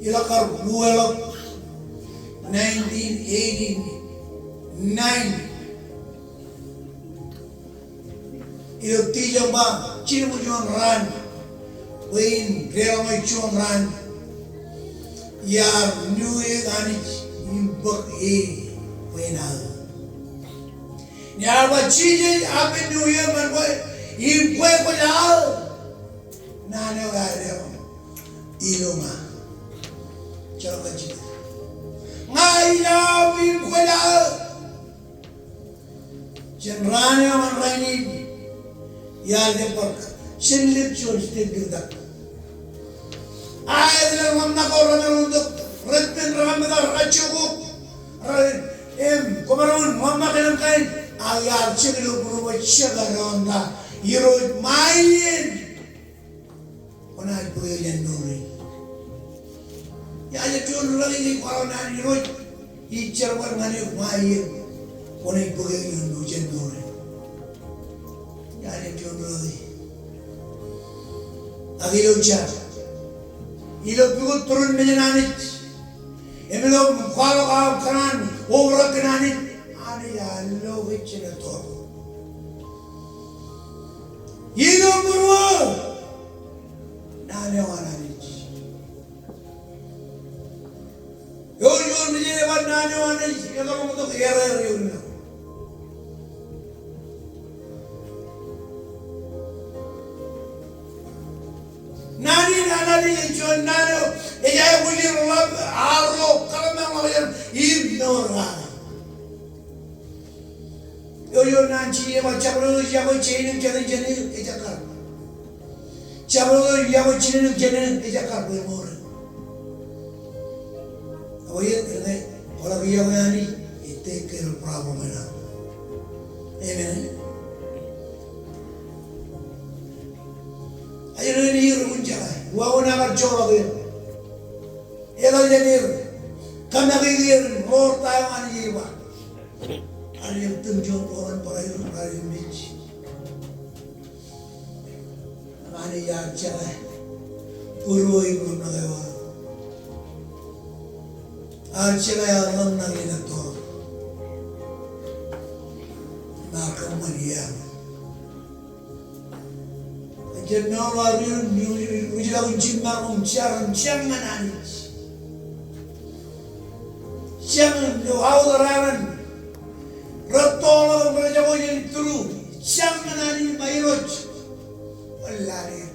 Ilakar buelok 1989. Ilo tijang ba cino mo juang ran, wain rela mo juang ran, yar nuye ganit imbak wain al. Yar ba cije ape nuye man boy imbak ko al, nane wa rela ilo ma, cakap cije. Ngai na imbak al, jenrane man raini. Ya lepak, senlip costet gildak. Ayat dalam mana kau orang untuk retpen ramada racukuk, komarun mama kenam kain. Ayat cekilo berubah cekar ronda, iroj main. Kona ibu yang nuri. Ya aja tuan lagi ni kalau nak iroj, ijar warnanya main. Kona ibu yang nuri. Yani diyorlar. Agilo uçar. İlo büyük turun menenanit. Emelo mukalo kanan, ovra kananit. Ani ya lo vicine to. İlo buru. Nane wananit. Yol menjene var nane wananit. Yakalım da yere yürüyor. Nani yang nano, ejai bulir lab aro kalau memang macam ignora. Yo nanti macam lu yang cinin jenis ejakar. Cabut yang cinin jenis ejakar bermor. Awalnya ini kalau dia ni itu kerja problem mana. Amen. Ayo ni runjai, wau nak jorok dia. Egal jenir, kami agir mor tayo ani jiwa. Ani yang tunjuk orang parai mich. Ani yang cakap, urui belum nagawa. Arcakap yang orang nagi nato. Nakam Maria. Jenol waru ujila unjimar uncaran jangan anis. Jangan awdaran. Rotolo berjauh yang turu. Jangan anis mayroj. Wallahi.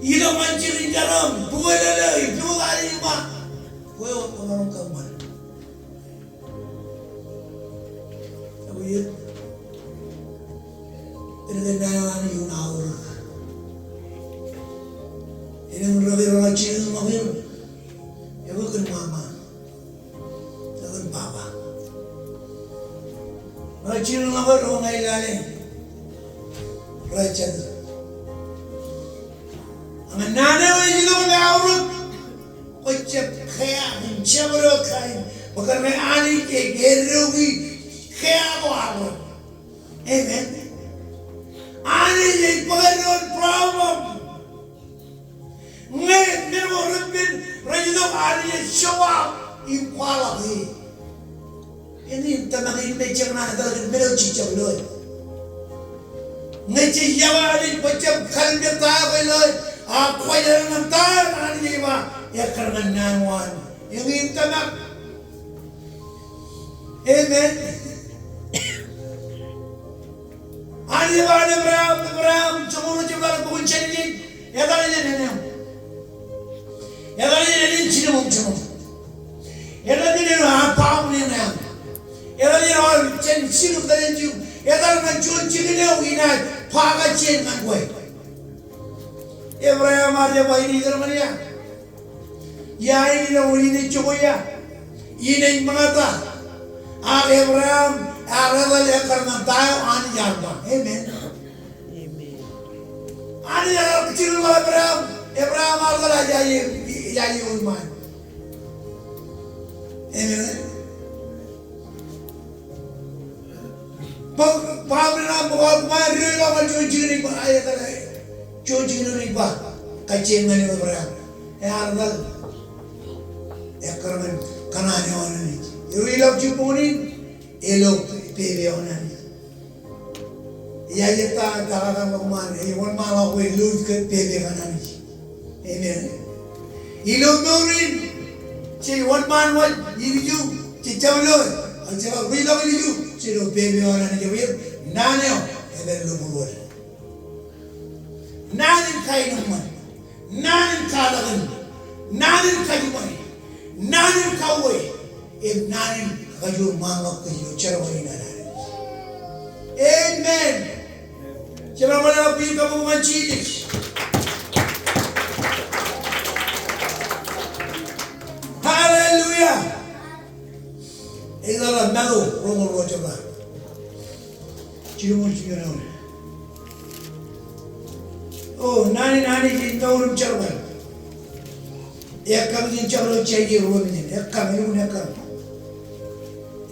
Ilo mancing dalam dua lelai dua kali lima. Kau orang kaman. Tapi ini kan yung awur. Ini mulai orang Cina mungkin, ya bukan mama, bukan papa. Orang Cina mungkin orang Ilale, raja. Ang nana mo yung mga awur, kocap kaya, mencabro kain, bukan may ani ke gerugi kaya ko awur. Amen. Ani yung paganoon problem. Ngayon, meron rin rayong ari show up in quality. Ini tamakin mecha na talaga meron chichaw loy. Ngayon yawa ari bacham kalme tayo loy. Ako ay naman tayo ari ba? Yakarman nanwan. Yung tamak. Amen. Ari ba na Abraham chumuro chumara bukan ni. Ya dah ni. 여러분이 지금 엄청 여러분이 아파하면 여러분이 전 지금 다른 중 여러분은 좋은 지금에 오기나 파같이 있는 거예요. 에브라야 말이야 바이니 이들 말이야. 야이니는 우리는 쪼고야 이는 망하다. 아 에브라임 아라달 약간만 다요 아니 양다. 아멘. 아니 지금 에브라임 아라달 jadi umat. Amen. Pamela bawa mari lawan cuci ba ayat ay cuci ni ba kacing ni ba berang. Ardal ekaraman kanane ona ni. Ilok cipuni ilok pebe ona ni. Ya yata karakan kumar iwan malah ko ilok ke pebe kanani. Amen. Ilog nurin, si one man one, you, si Chavaloy, ang si Willow you, si Baby on and Javir, Naneo, and then Lumur. Nanin Kainaman, Nanin Kalagan, Nanin Kajumai, Nanin Kaway, if Nanin Kaju Mama Kayu Charavana. Amen. Charavana people of Jesus. Hallelujah. Ikaw medo romo rojo ba. Chirumon chirumon. Oh, nani jintorum charba. Ekam jin chalo chaji romo ni. Ekam ni ekam.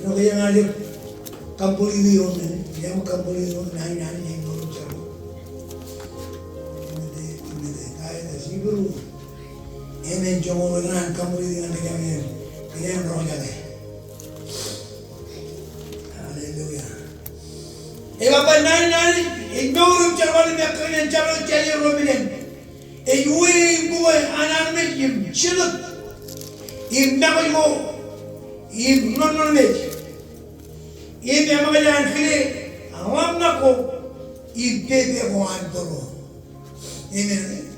Ino kaya ngali kampuli diyon ni. Yam kampuli diyon nani jintorum charba. Imede kaya na siguro. Amen. Jomo dengan kamu dengan dengan roh jaga. Hallelujah. Bapa nani ignorum charwali mekren chalo chali robinen. Yui boy anan mekim chiluk. Nabayo non mek. Mamayan kile awam nako bebe ko antoro. Amen.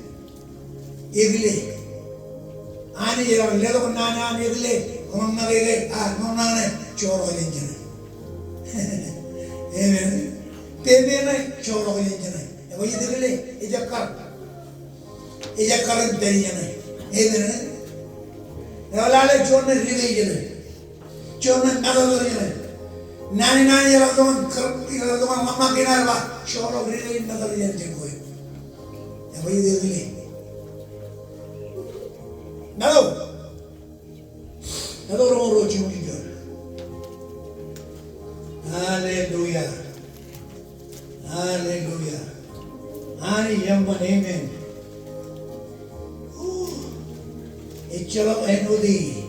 Igile. Ani yang ledo nana ani le, orang nagele, nona ne coro lenjana. Amen. Bebe ne coro lenjana. Apa itu le? Ijakar beriana. Amen. Lalu coro ne rige jana, coro ne nagel jana. Nani yang lakukan mama kena apa? Coro rige nagel jana cekoi. Apa itu le? Nado romo roji mujur. Hallelujah. Hallelujah. Ani yamman amen. Ichala enodi.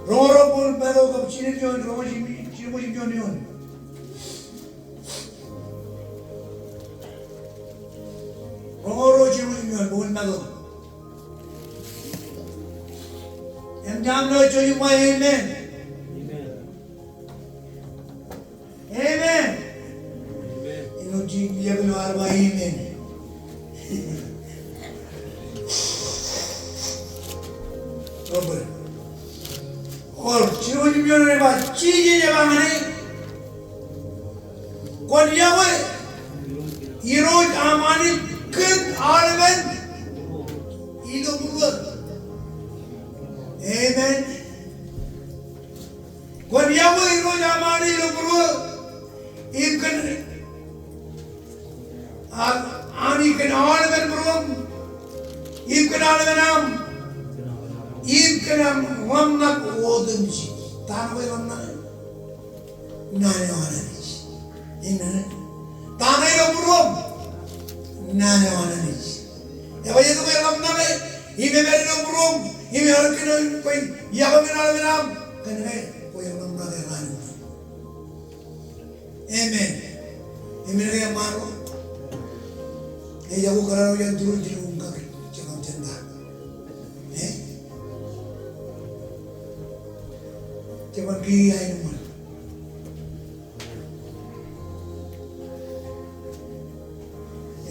Romo pun nado kap chini join romo chini join. Romo roji mujur pun nado. And down there to you, my amen. Amen. You know, you are my amen. Or, children, you're about cheating about money. What Yahweh? You wrote Amani, good ornament. You don't work. Amen. When Yahweh knows Amani Lubru, you can Ani can ornament room, you can ornament you can one up Wodunji, Tanaway on Nane Orange. Amen. Tanay Lubru, Nane Orange. Eva itu kaya lam name, ime beri no burung, ime orang kena koi yaba minam, kena koi lam name rani. Amen. Amen kaya maro. Jago karena yang turun di rumah jangan janda. Jangan kiri aja nomor.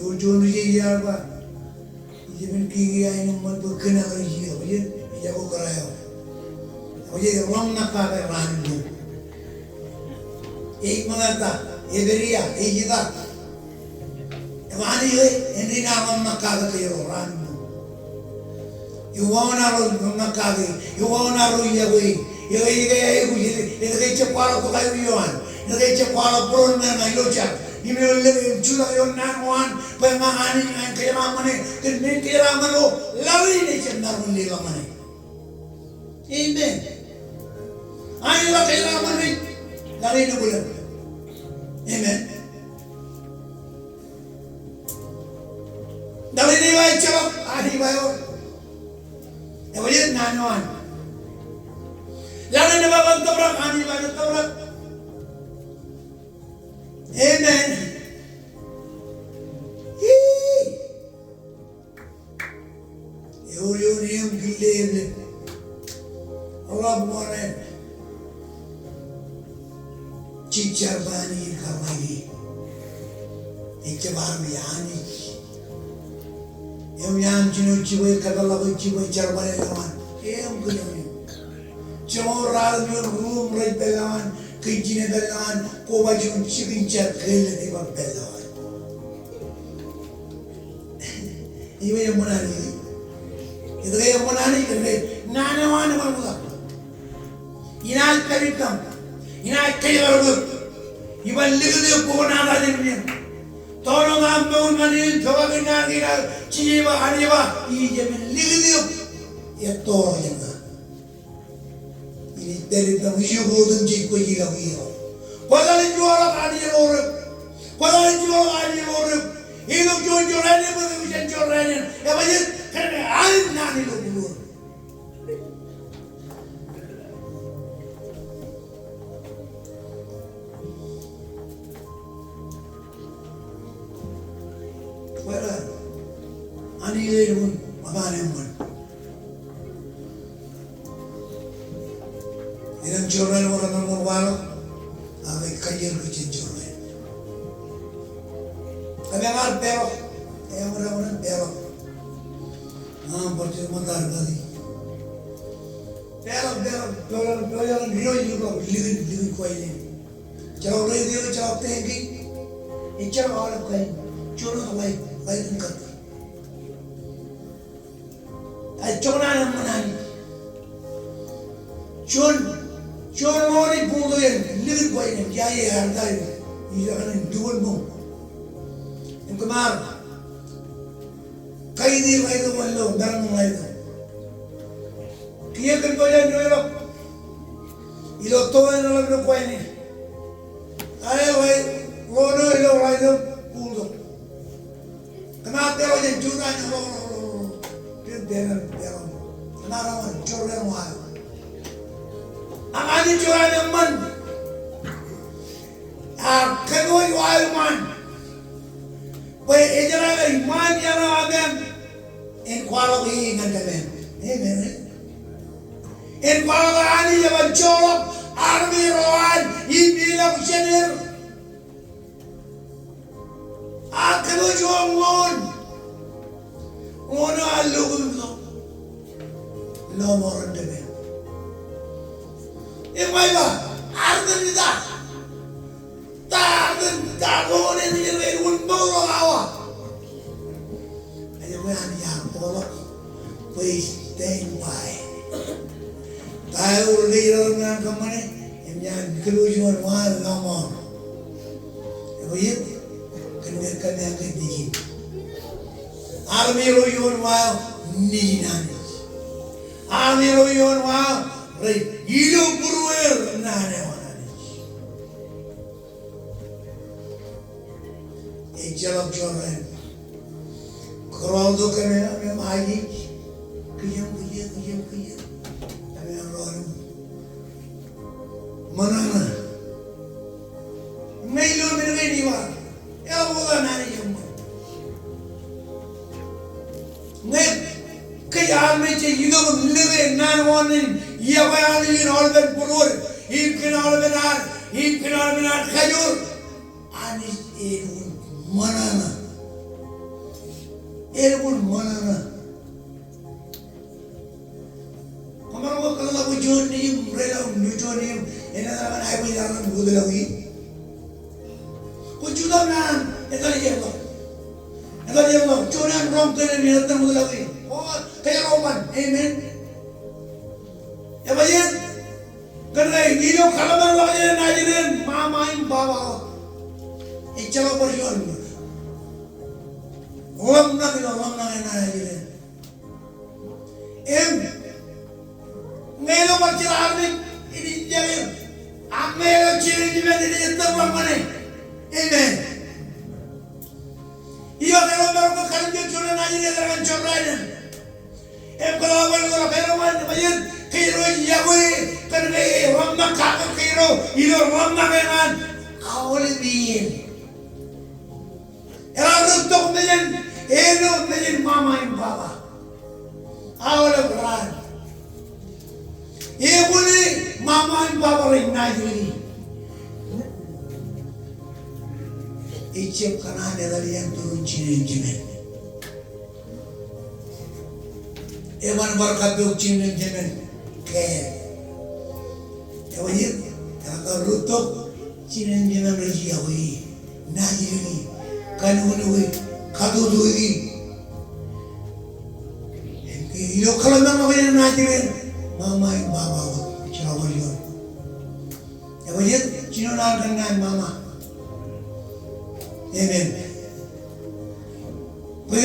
Ujung ni je apa? Jangan kiri aja nomor berkena lagi. Jago karena. Oye orang nak kaya rani tu. Mengata, beria, kita. Wani ini nama makaga kaya orang. Iwan aru makaga, iwan aru yawi. Ini kaya cepala tu kaya iwan. Ini kaya cepala pun na ilocha. Ini lebih cula iwan nakuan. Pemahani yang kaya ramane, kini kaya ramano. Lawi ini cendar mundi ramane. Amen. Ayolah kaya ramane. Lawi ini bulan. Amen. Dali ni baik cakap, ahli bayo. Evaluate nanuan. Lalu ni bawa tabrak, ahli bayo tabrak. Amen. Yung gilid. Allah buane. Cicar bani kamali. Icabar miyani. Yang yang cium kata lagu cium carbane lawan, yang kena. Cuma orang room rai pelawan, kejine pelawan, koba cium cium car kele di bawah pelawan. Ini yang mana ni? Itu yang mana ni? Nana mana mana? Inal kerikam, inal kerikam. Iban lihat kau nada ni. Tolong ambil mani, coba kena kira, ciba hariba, ini jamin lihat ya tolong jangan. Ini dari tamuju bodun cikgu kira kira. Padahal jual kadi orang, padahal jual kadi orang. Ini jual ni bukan macam jual ni. Ya macam kerana alim nani lo dulu. Ani le pun makan pun. Iram joran orang walau, abai kajer kucing joran. Kami amal belok, orang belok. Percuma mandar tadi. Belok hero juga living kau ini. Jauh lagi dia jauh tinggi, icar orang kau ini, joran lain dekat. Cuma yang mana ni? Cuma orang pun tu yang living kau ini, jaya harta ini, ini dua pun. Yang kemar, kaya ni itu malu, barang malu. Kia kan kau yang jual, ilo tu yang orang kau ini. Ayah wai, wono ilo wai tu pulu. Kemar tero yang juta yang orang. Dia narawan joran wah. Angani joran yang man. Kagoi wah man. Baik ejara iman yang aben. En kuala ini ingat aben. Amen. En kuala ani jaman colok army roan ibilang senir. Kagoi joran mon. Ono alugum no more ndebe. Emaiba arden ida. Tagon ni le unboro awa. Ayo ani ya polo. Please stand by. Tayo leader ng kamane. Emyan kelujuan wal no more. Eboyit kanir kanya kaibigan. Army royon wow ni nani. Army royon wow right. Ilo puruer nane wanani. Jalap joran. Keroldo kena memang aji, kejam. Kami orang mana? Melayu mereka ni wah, ya boleh nari jumpa. Nek kaya macam itu lebe nan wanin, ia bayar ni orang berpulur, himkan orang benar kajur, anis erun mana? Kamu kalau aku jual ni, mereka jual ni, ini adalah apa yang orang buat lagi. Kau jual mana? Itu dia Allah. Jualan rom kena ni datang buat lagi. Oh, kaya roman, amen. Ya bayan, kerana ini kalau mana lagi najiran, mama im bapa, icah berjual. Orang nak najiran. Melo berjalan ini jadi, melo ciri ini terang mana, amen. Ia kalau baru kalau dia curang aja dia terang curang. Kalau baru kalau bayan kiro jawi kerana ramah kakak kiro, itu ramah dengan awal biin. Orang tu menjen mama yang bapa, awal beran. Ia boleh mama dan bapa rinai jadi. Icap kanan ada yang turun cincin. Eman berkat duk cincin kaya. Awalnya kalau rutuk cincin lagi awal. Najiri kanunui kadudui. Ilo kalau memang awalnya najiri. Mama yang bapa cakap dia. Awalnya cincin dengan mama. Amen. Kau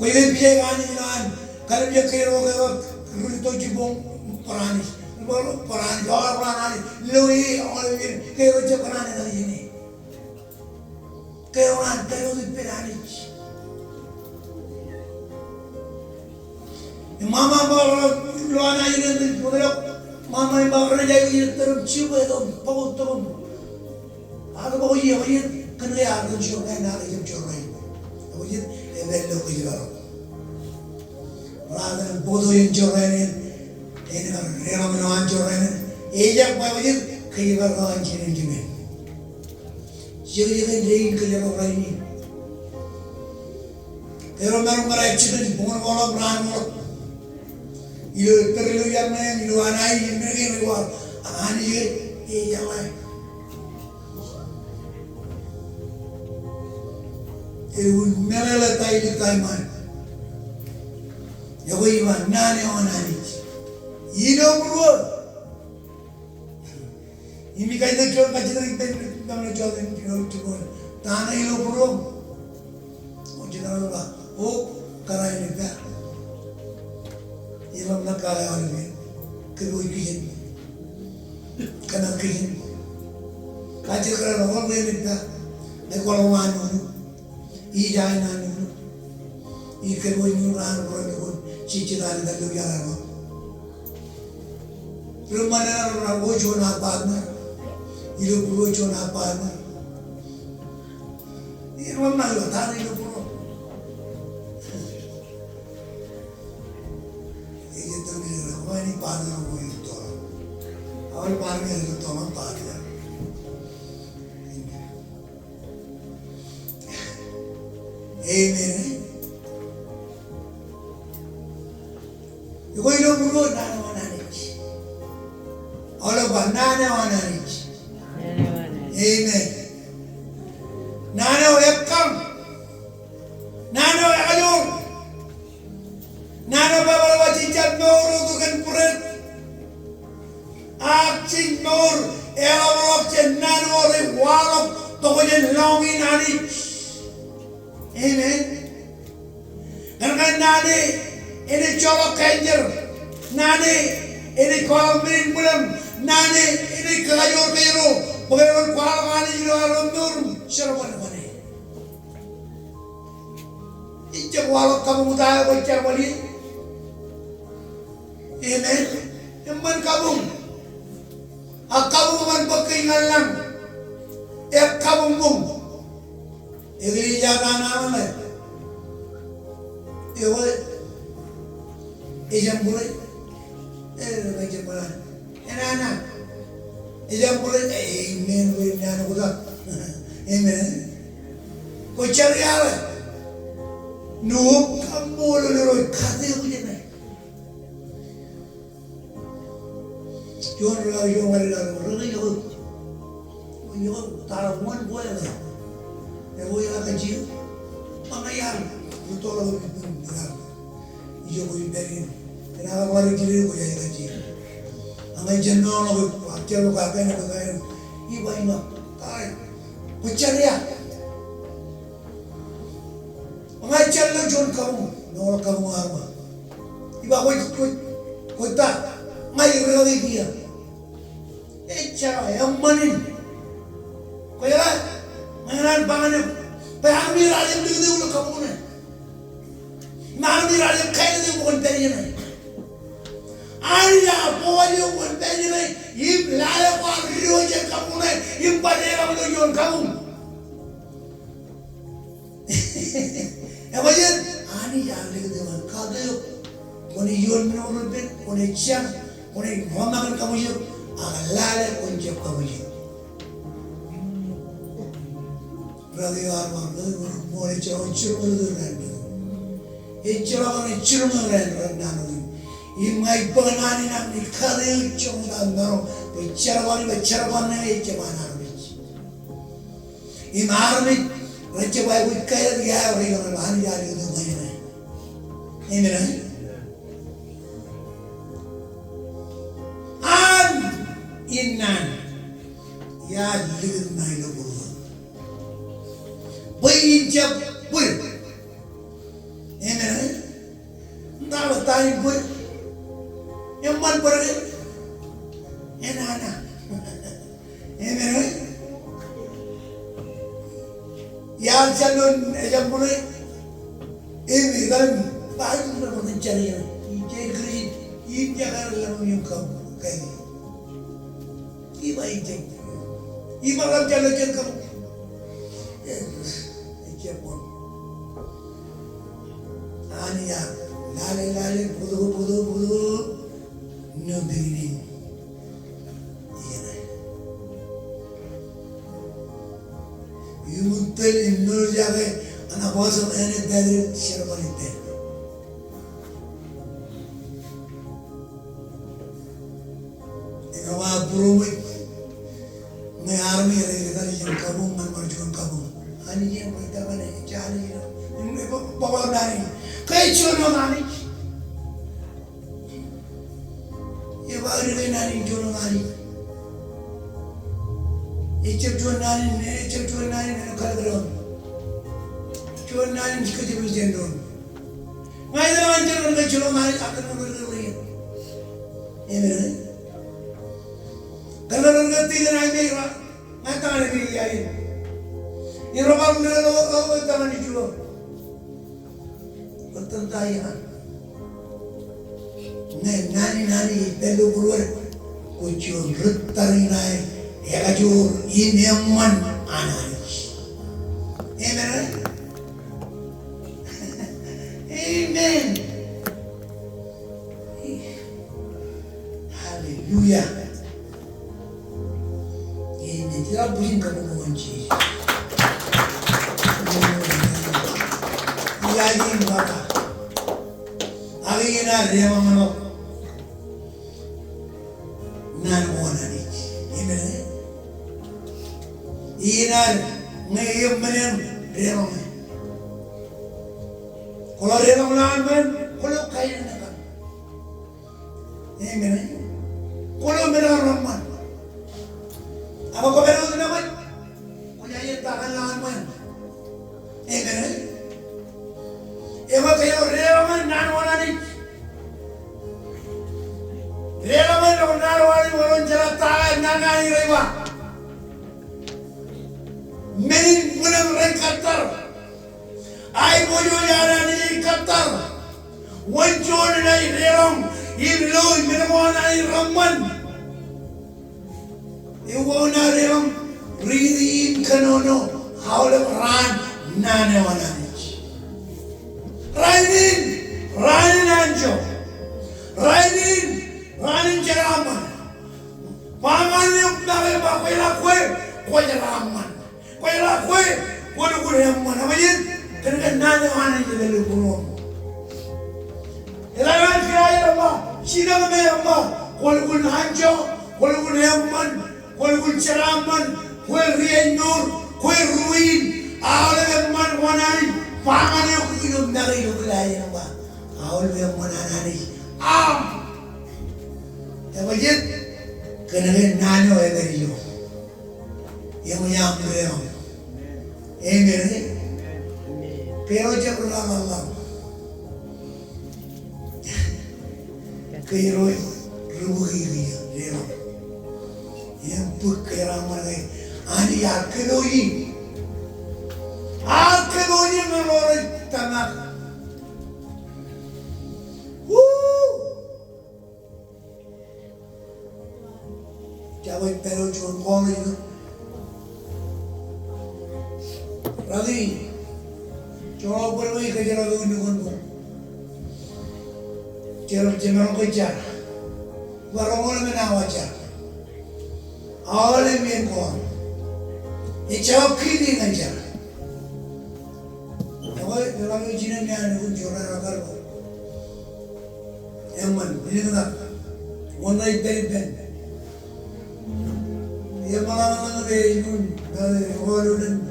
yang bijak gani kan? Kalau dia kira orang itu jibung perani, orang perani, lui orang kira je perani dari ini. Kira orang itu perani. Mama bawa luar aja ni, mama yang bawa raja itu terus cuba itu bawa turun. Aku bawa ia kena ada juga nak ikut jorai. Aku jadi level lokal juga. Orang bodoh yang jorai ni, ini kan renomasi jorai ni. Ejak bawa jadi kaya berkawan cina. Jadi dia kaya orang ini. Kalau mereka cina bukan orang berani. Ilo terlalu yang mana, ilo anai, mereka luar. Ani je, ejak bawa. Eun melala tayi man. Yago iman nane onani. Ino bro. Imi kaida kyo kachida iten kamne choden kyo tukon. Tana ino bro. Ojina ba o karai ne pa. Ilam na kaya olme. Kero ikin. Kana kin. Kachida kara no ne pa. Ne kolomano. Ijai nanu, ikan boy nuran boy cicilan dalu jalan. Rumah nara boy cona padna, ilu boy cona padna. Ini rumah nara tanah ilu boy. Ini tu ni rumah ini padna boy itu. Awal padna itu orang padna. Amen. Kau hidup buruk nana wanarich. Allah nana wanarich. Amen. Nana wekam. Nana wekajur. Nana bawa wajib nuru tu kan purat. Akcing nur. Elawak cennan orang walak. Toko jen longin anich. Amen. Karena nani ini colok kanjer, nani ini kolam mirin bulan, nani ini kayur biru, bagaimana kolam ani juga alam nur, siapa mana? icek walok kamu tahu bocah wali. Amen. Emman kamu. Kamu man pakingan lang. Kamu bung. Igli jaga nama le. Ewa. Ijam boleh. Macam mana? Enak. Ijam boleh. Amen. Amen. Amen. Kau cari apa? Nuh kamu loroi kate punya ni. Jangan orang yang taramuan boleh lah. Boleh lah kecil. Mana yang itu orang yang iyo kau beri. Kenapa orang kiri kau jadi kecil? Angai jenuh orang wakil orang kaya nak kaya. Iba ina, kaya. Kau cari ya. Angai jenuh John kamu, nol kamu apa? Iba kau tak, ngai berlari dia. Cara yang manin. Kau ya, mengenal pangan. Pahami rakyat itu ulu kamu ni. Mahami rakyat kaya itu bukan beri ni. Anda boleh bukan beri ni. Im layak orang riuja kamu ni. Im pada kamu tu John kamu. Apa je? Ani jangan lagi dengan kau tu. Kau ni John menurut ben, kau ni Jam, kau ni Muhammad kamu je. Agalala kunjab kamu je. Berarti orang mulai cerita nanti. Cerita ni cerita nanti. Imai pengenani nak nikah cerita nanti. Bicara ni cuman harus. Imar ni macam apa kaya dia orang bahan jadi itu macam ni. Ini lah. Innan ya ligur naik logo. Bayi jab pun. Ini, nak bertanya pun. Yang mana pergi? Ini anak. Ini, yang calon jam pulai. Ini kan banyak orang mencari. Ini kerja, ini jangan lalu yang kamu kayak. Iba ijeng, iba ram jalan kamu. Ijepon. Ania, lale, budu, nubini. Iya. Yumutel innur jaga, anak bosam ene dari siapa itu. Ekawa burumit. मैं army रहेगा ये kaboom मन मर्जून kaboom आनी ये पैदा बने चाली इनमें बाबा नानी कई चोरों नानी ये बाहर गए नानी चोरों नानी ये चोर नानी ने कर करो चोर नानी जिसको जब जेंडो मैं इधर आंचल उनके चोरों नानी आकर मुझे कर रही है ये मेरे kalau orang tidak naik ni, mata lagi lagi. Ini orang orang orang tangan ni juga. Betul tak ya? Nani belu keluar, kucing retari naik, ya kacur ini aman anak. Amen. Amen. Hallelujah. Tidak pusing kamu mengunci. Ia ini apa? Hari ini ada yang mana? Nan mana ni? Ini mana? Ini ngayam mana? Dia mana? Kalau dia mana? Kalau kaya nak? Ini mana? Kalau mana orang mana? Apa kau beru tu nama? Kau jadi takkan lawan mana? Kan? Ema kaya rewa nan mana ni? Rewa nan wali orang jalan tak nangani rewa. Menin bulan rengkatar. Ay bojo jana ni katar. Wanjon na ireram. Ilo minamona iramman. Iwona ireram. Ridin kanono. Haulam ran nane wananich. Rainin anjo. Rainin jeraman. Pangalim nawe ba kuila kue jeraman. Kuila kue kuleman. Apa je? Kerana nane wananich dalu bulong. Elawan kiai Allah. Sina kami Allah. Kuleman anjo. Kuleman yaman. Kuleman jeraman. Kue riendur. Kue ruin. Awal man wananich. Pangalim kuilum nawe kiai Allah. Awal man wananich. Apa je? Kerana nano egeriyo, yang yang beliau, ini, pero jauh Allah, kiro rugi dia, yang bukan mana, ani akhiroi melorot tanah. Jawab pero jual kau itu, Radhi, jual berapa kerja lagi untuk kau? Jangan kerja, barang-barang mana wajar, awal ini kau, ini jawab kini kerja. Kalau jinak ni ada pun jualan agar kau, eman, ini kan, mana ibarat. Yang malam itu, orang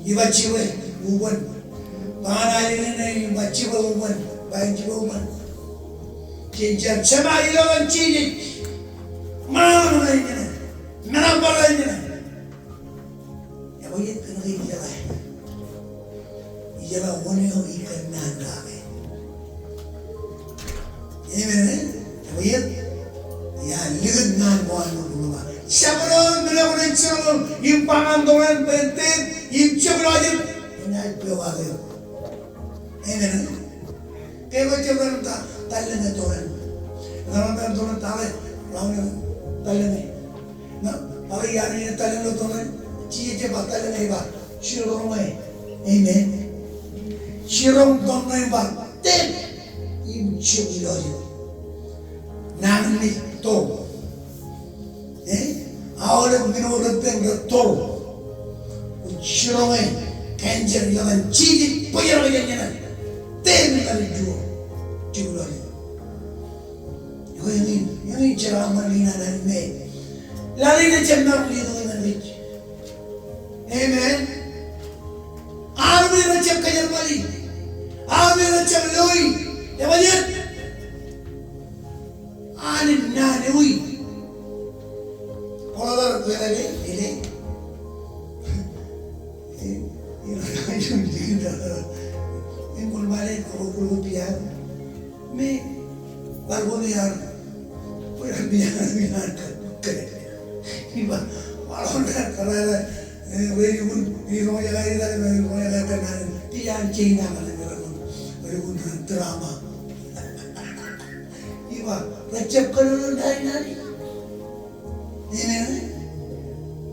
iba ciwe, uban, panai ini iba ciwe uban, bayi ciwe uban, cincin sama ilawan cincin, mana ini, mana bala ini, ya boleh kena ijalah, ijalah mana yang ikan nanda, ini mana, ya boleh, ya lihat nanda mana dulu. Siapa orang cerita impangan doang penting, imcap lagi, ini pewa dia. Ini, kalau cerita tak, talennya doang. Kalau tak doang talen, lawan talennya. Nah, kalau yang ini talennya doang, cie batal ni bah, cirong mai, ini, cirong doang ni bah, ten, imcap lagi. Nang ni to. Awalnya mungkin orang tol, ucirongai, kanjer jangan ciri payah lagi jangan, ten kali jual lagi. Yang ini cara malina dan me, lari na cendera beli tu dengan rich. Amen. Army na cem kajar mali, army na cem loi, ya bajet. Anin na loi. Orang berada ini, ini kulmale kalau biar, me baru biar, biar kerja. Ini bah, walau kalau beri pun ini orang jaga ini dah, orang jaga kerana biar Cina kalau beri pun drama. Ini bah, recep kalau dari. Ini,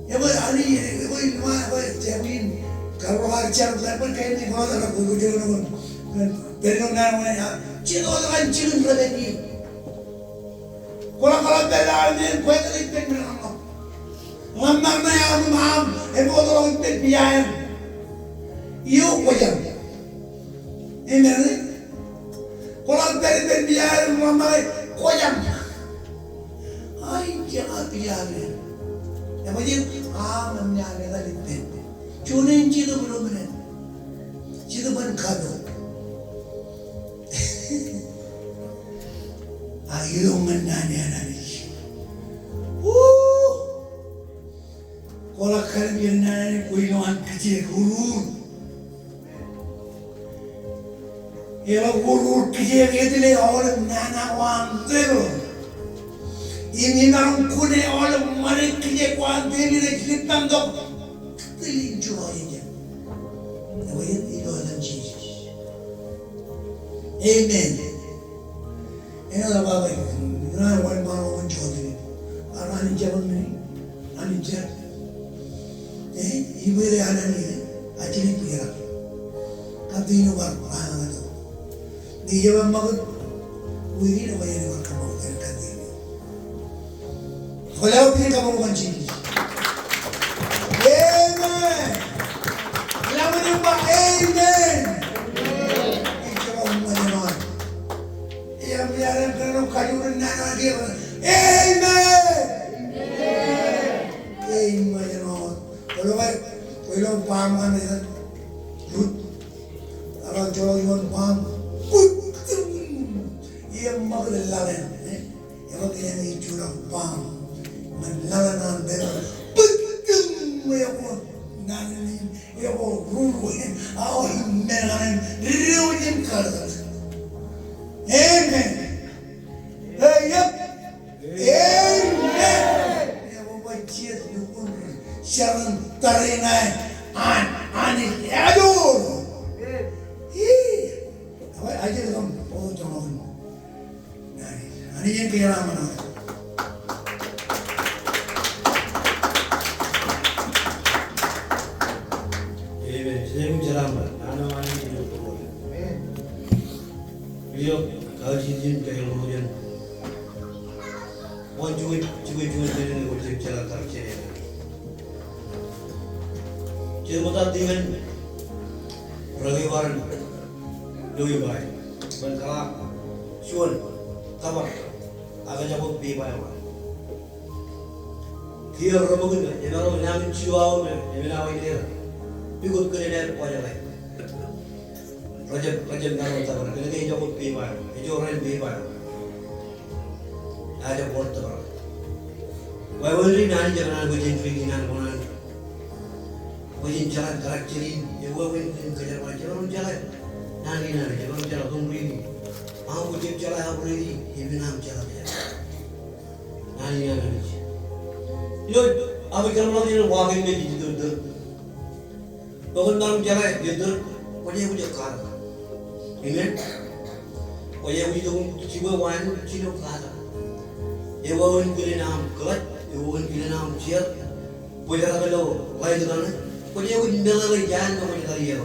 ya boleh ali, boleh mana, jawin. Kalau hari cakap saya pun kayak ni, kalau ada guru jangan berenang nama, cino dengan cino berlebih. Kalau berenang ni, kau tak ikut berenang. Lambat ni aku maham, aku orang ikut biaya. Iyo kau jam. Ini, kalau berenang biaya, lambat kau jam. Ay, jangan biar. Yang macam menyanyi tadi pen. Cuma cinta belum benar. Cinta pun kado. Ayo menyanyi. Kalau kalian menyanyi, kuiluan kecil guru. Kalau guru kecil itu le orang nana wang tu. Ini orang kune orang mereka je kuat ini le kita dok, telin jual je. Tapi itu Amen. Ena baba na wan ma wan chodi. Arani jaban ni ani jar. Ibere anani achili pira. Kadino bar ana to. Ni jaban magut wiri na bayani war kamo ter kadino. Hola pira kamo kan chini. Amen. Lamani ba amen. Amen. Amen. Kalau pam kan itu, lut. Kalau jauh yon pam, ia mak lelalan, ia mak ini curang pam, melalanan beran, ia pun nani, ia pun rulu, awal melalan, riutin kertas. Amen. Yep. Amen. Ya Bapa ciat dukun sharon tarinai ani aduh. Apa aja kamu oh jangan. Ani yang kaya mana? Amen. Saya menjelaskan, anak ani itu boleh. Beliau kalau cincin kemudian 원 중에 되는 곳에 제가 가르쳐요. 제보다 되면 रविवार रविवार Bankala shown तब आगे जब बेबाय हुआ किया रबगन एनारो नाम चिवाओ में एमना वाइले बिगुत करे ने पाजा है रजब नाम तब कने जब बेबाय जो रन बेबाय ada porta bara wai wali nani jangan bujin fiki nan bonan bujin jalan karakterin ya wai kejar jalan nani jalan tungri mau bujin jalan apa ini ibu nam jalan nani yo abi kalau lagi walking में जिधर bahkan dalam jalan jidur punya kar ini punya tuh ciba wan cino kar Ewan kiri nam kelat, ewan kiri nam ciat, boleh kata lo, lain tu kan? Boleh aku jendela lagi jangan kamu cakap dia.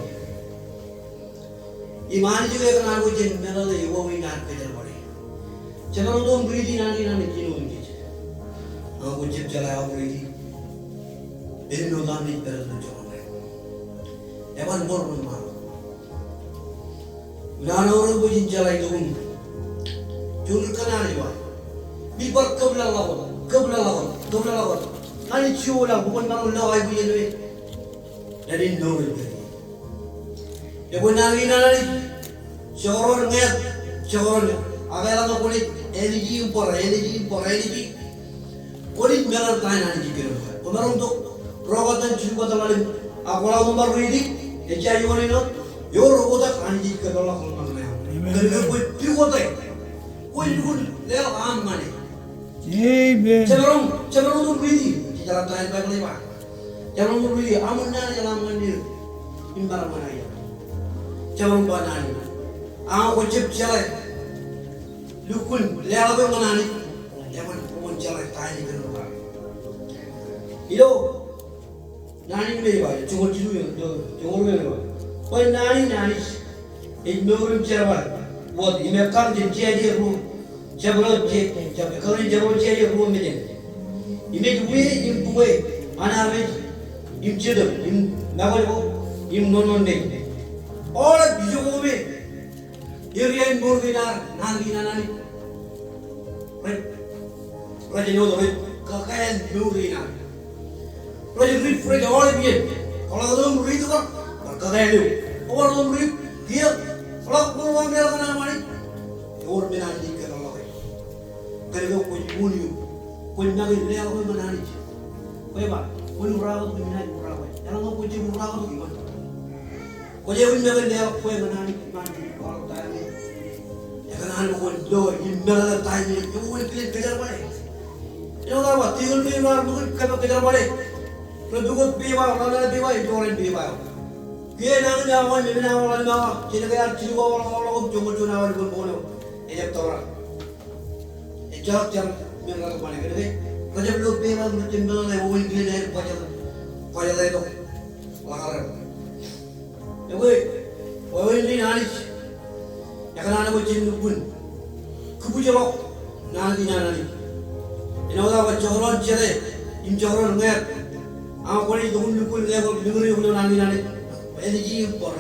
Iman juga kan aku jendela lagi, ewan ini nak kerja boleh. Jangan orang beri nanti kino ini. Aku cip jalan aku beri. Ini nolak ni beres tu jangan. Ewan bor mana? Nana orang beri jalan itu pun, jurus kanan juga. Bibar kebla lawan. Ani ciulah bukan malu lawai punya ni. Dari nol itu. Ya bukan nari. Coron nget, coron. Agar apa kulit energi impor. Kulit melar kain energi kira. Kemarin untuk robotan ciuman terlalu. Aku lalu baru ini. Ejah yuan ini. Yo robotan energi kira lah kalau mana. Kerja kulit piukotai. Kulit lewat am mana. Amen. Cenderung untuk beli di jalan terakhir baik lewat. Cenderung untuk beli, amunnya jalan mandir, imbar mana ya? Cenderung mana ni? Aku cip jalan, lukun lewat mana ni? Jangan pun jalan tanya ke rumah. Ilo, nani lewat, cuma lewat. Kau nani, ini belum jalan. Buat ini kan jadi rumah. Jabro kalau jabro jadi rumah ni, ini buat, mana ni, ini cedera, ini nampaknya, ini non dek. Orang bijak ni, area ini berbinar, nani, raja nyoto, kakak berbinar, raja refresh orang biar, kalau tu beri tu kan, kakak ni, orang tu beri, dia, kalau orang biar kan nama ni, orang binar ni. Kalau kau kau nak lihat apa mana ni? Kau apa? Kau murah tu mana murah? Jangan kau cuma murah tu gimana? Kau jangan nak lihat kau mana ni? Kalau tanya, jangan kau do, ini mana tanya? Kau ini kejar balik. Jangan apa? Tinggal ni murah, bukan kejar balik. Kalau bukan biwa, kalau biwa itu orang biwa. Dia nang ni awal ni nang awal ni awal. Cina kaya cina awal jongol cina awal pun bono. Ejak tora. Ejak jam mereka kemana kene? Kerja belum pera belum timbal lagi awal gila ni pajak lagi tu. Lakar. Ya boy, awal ni nani. Ya kan anak boy cina pun. Kebujalok nani nani. Ini orang baca orang cina. Im joran ngat. Aku ni dukun dukun level dukun nani nani. Energy impor.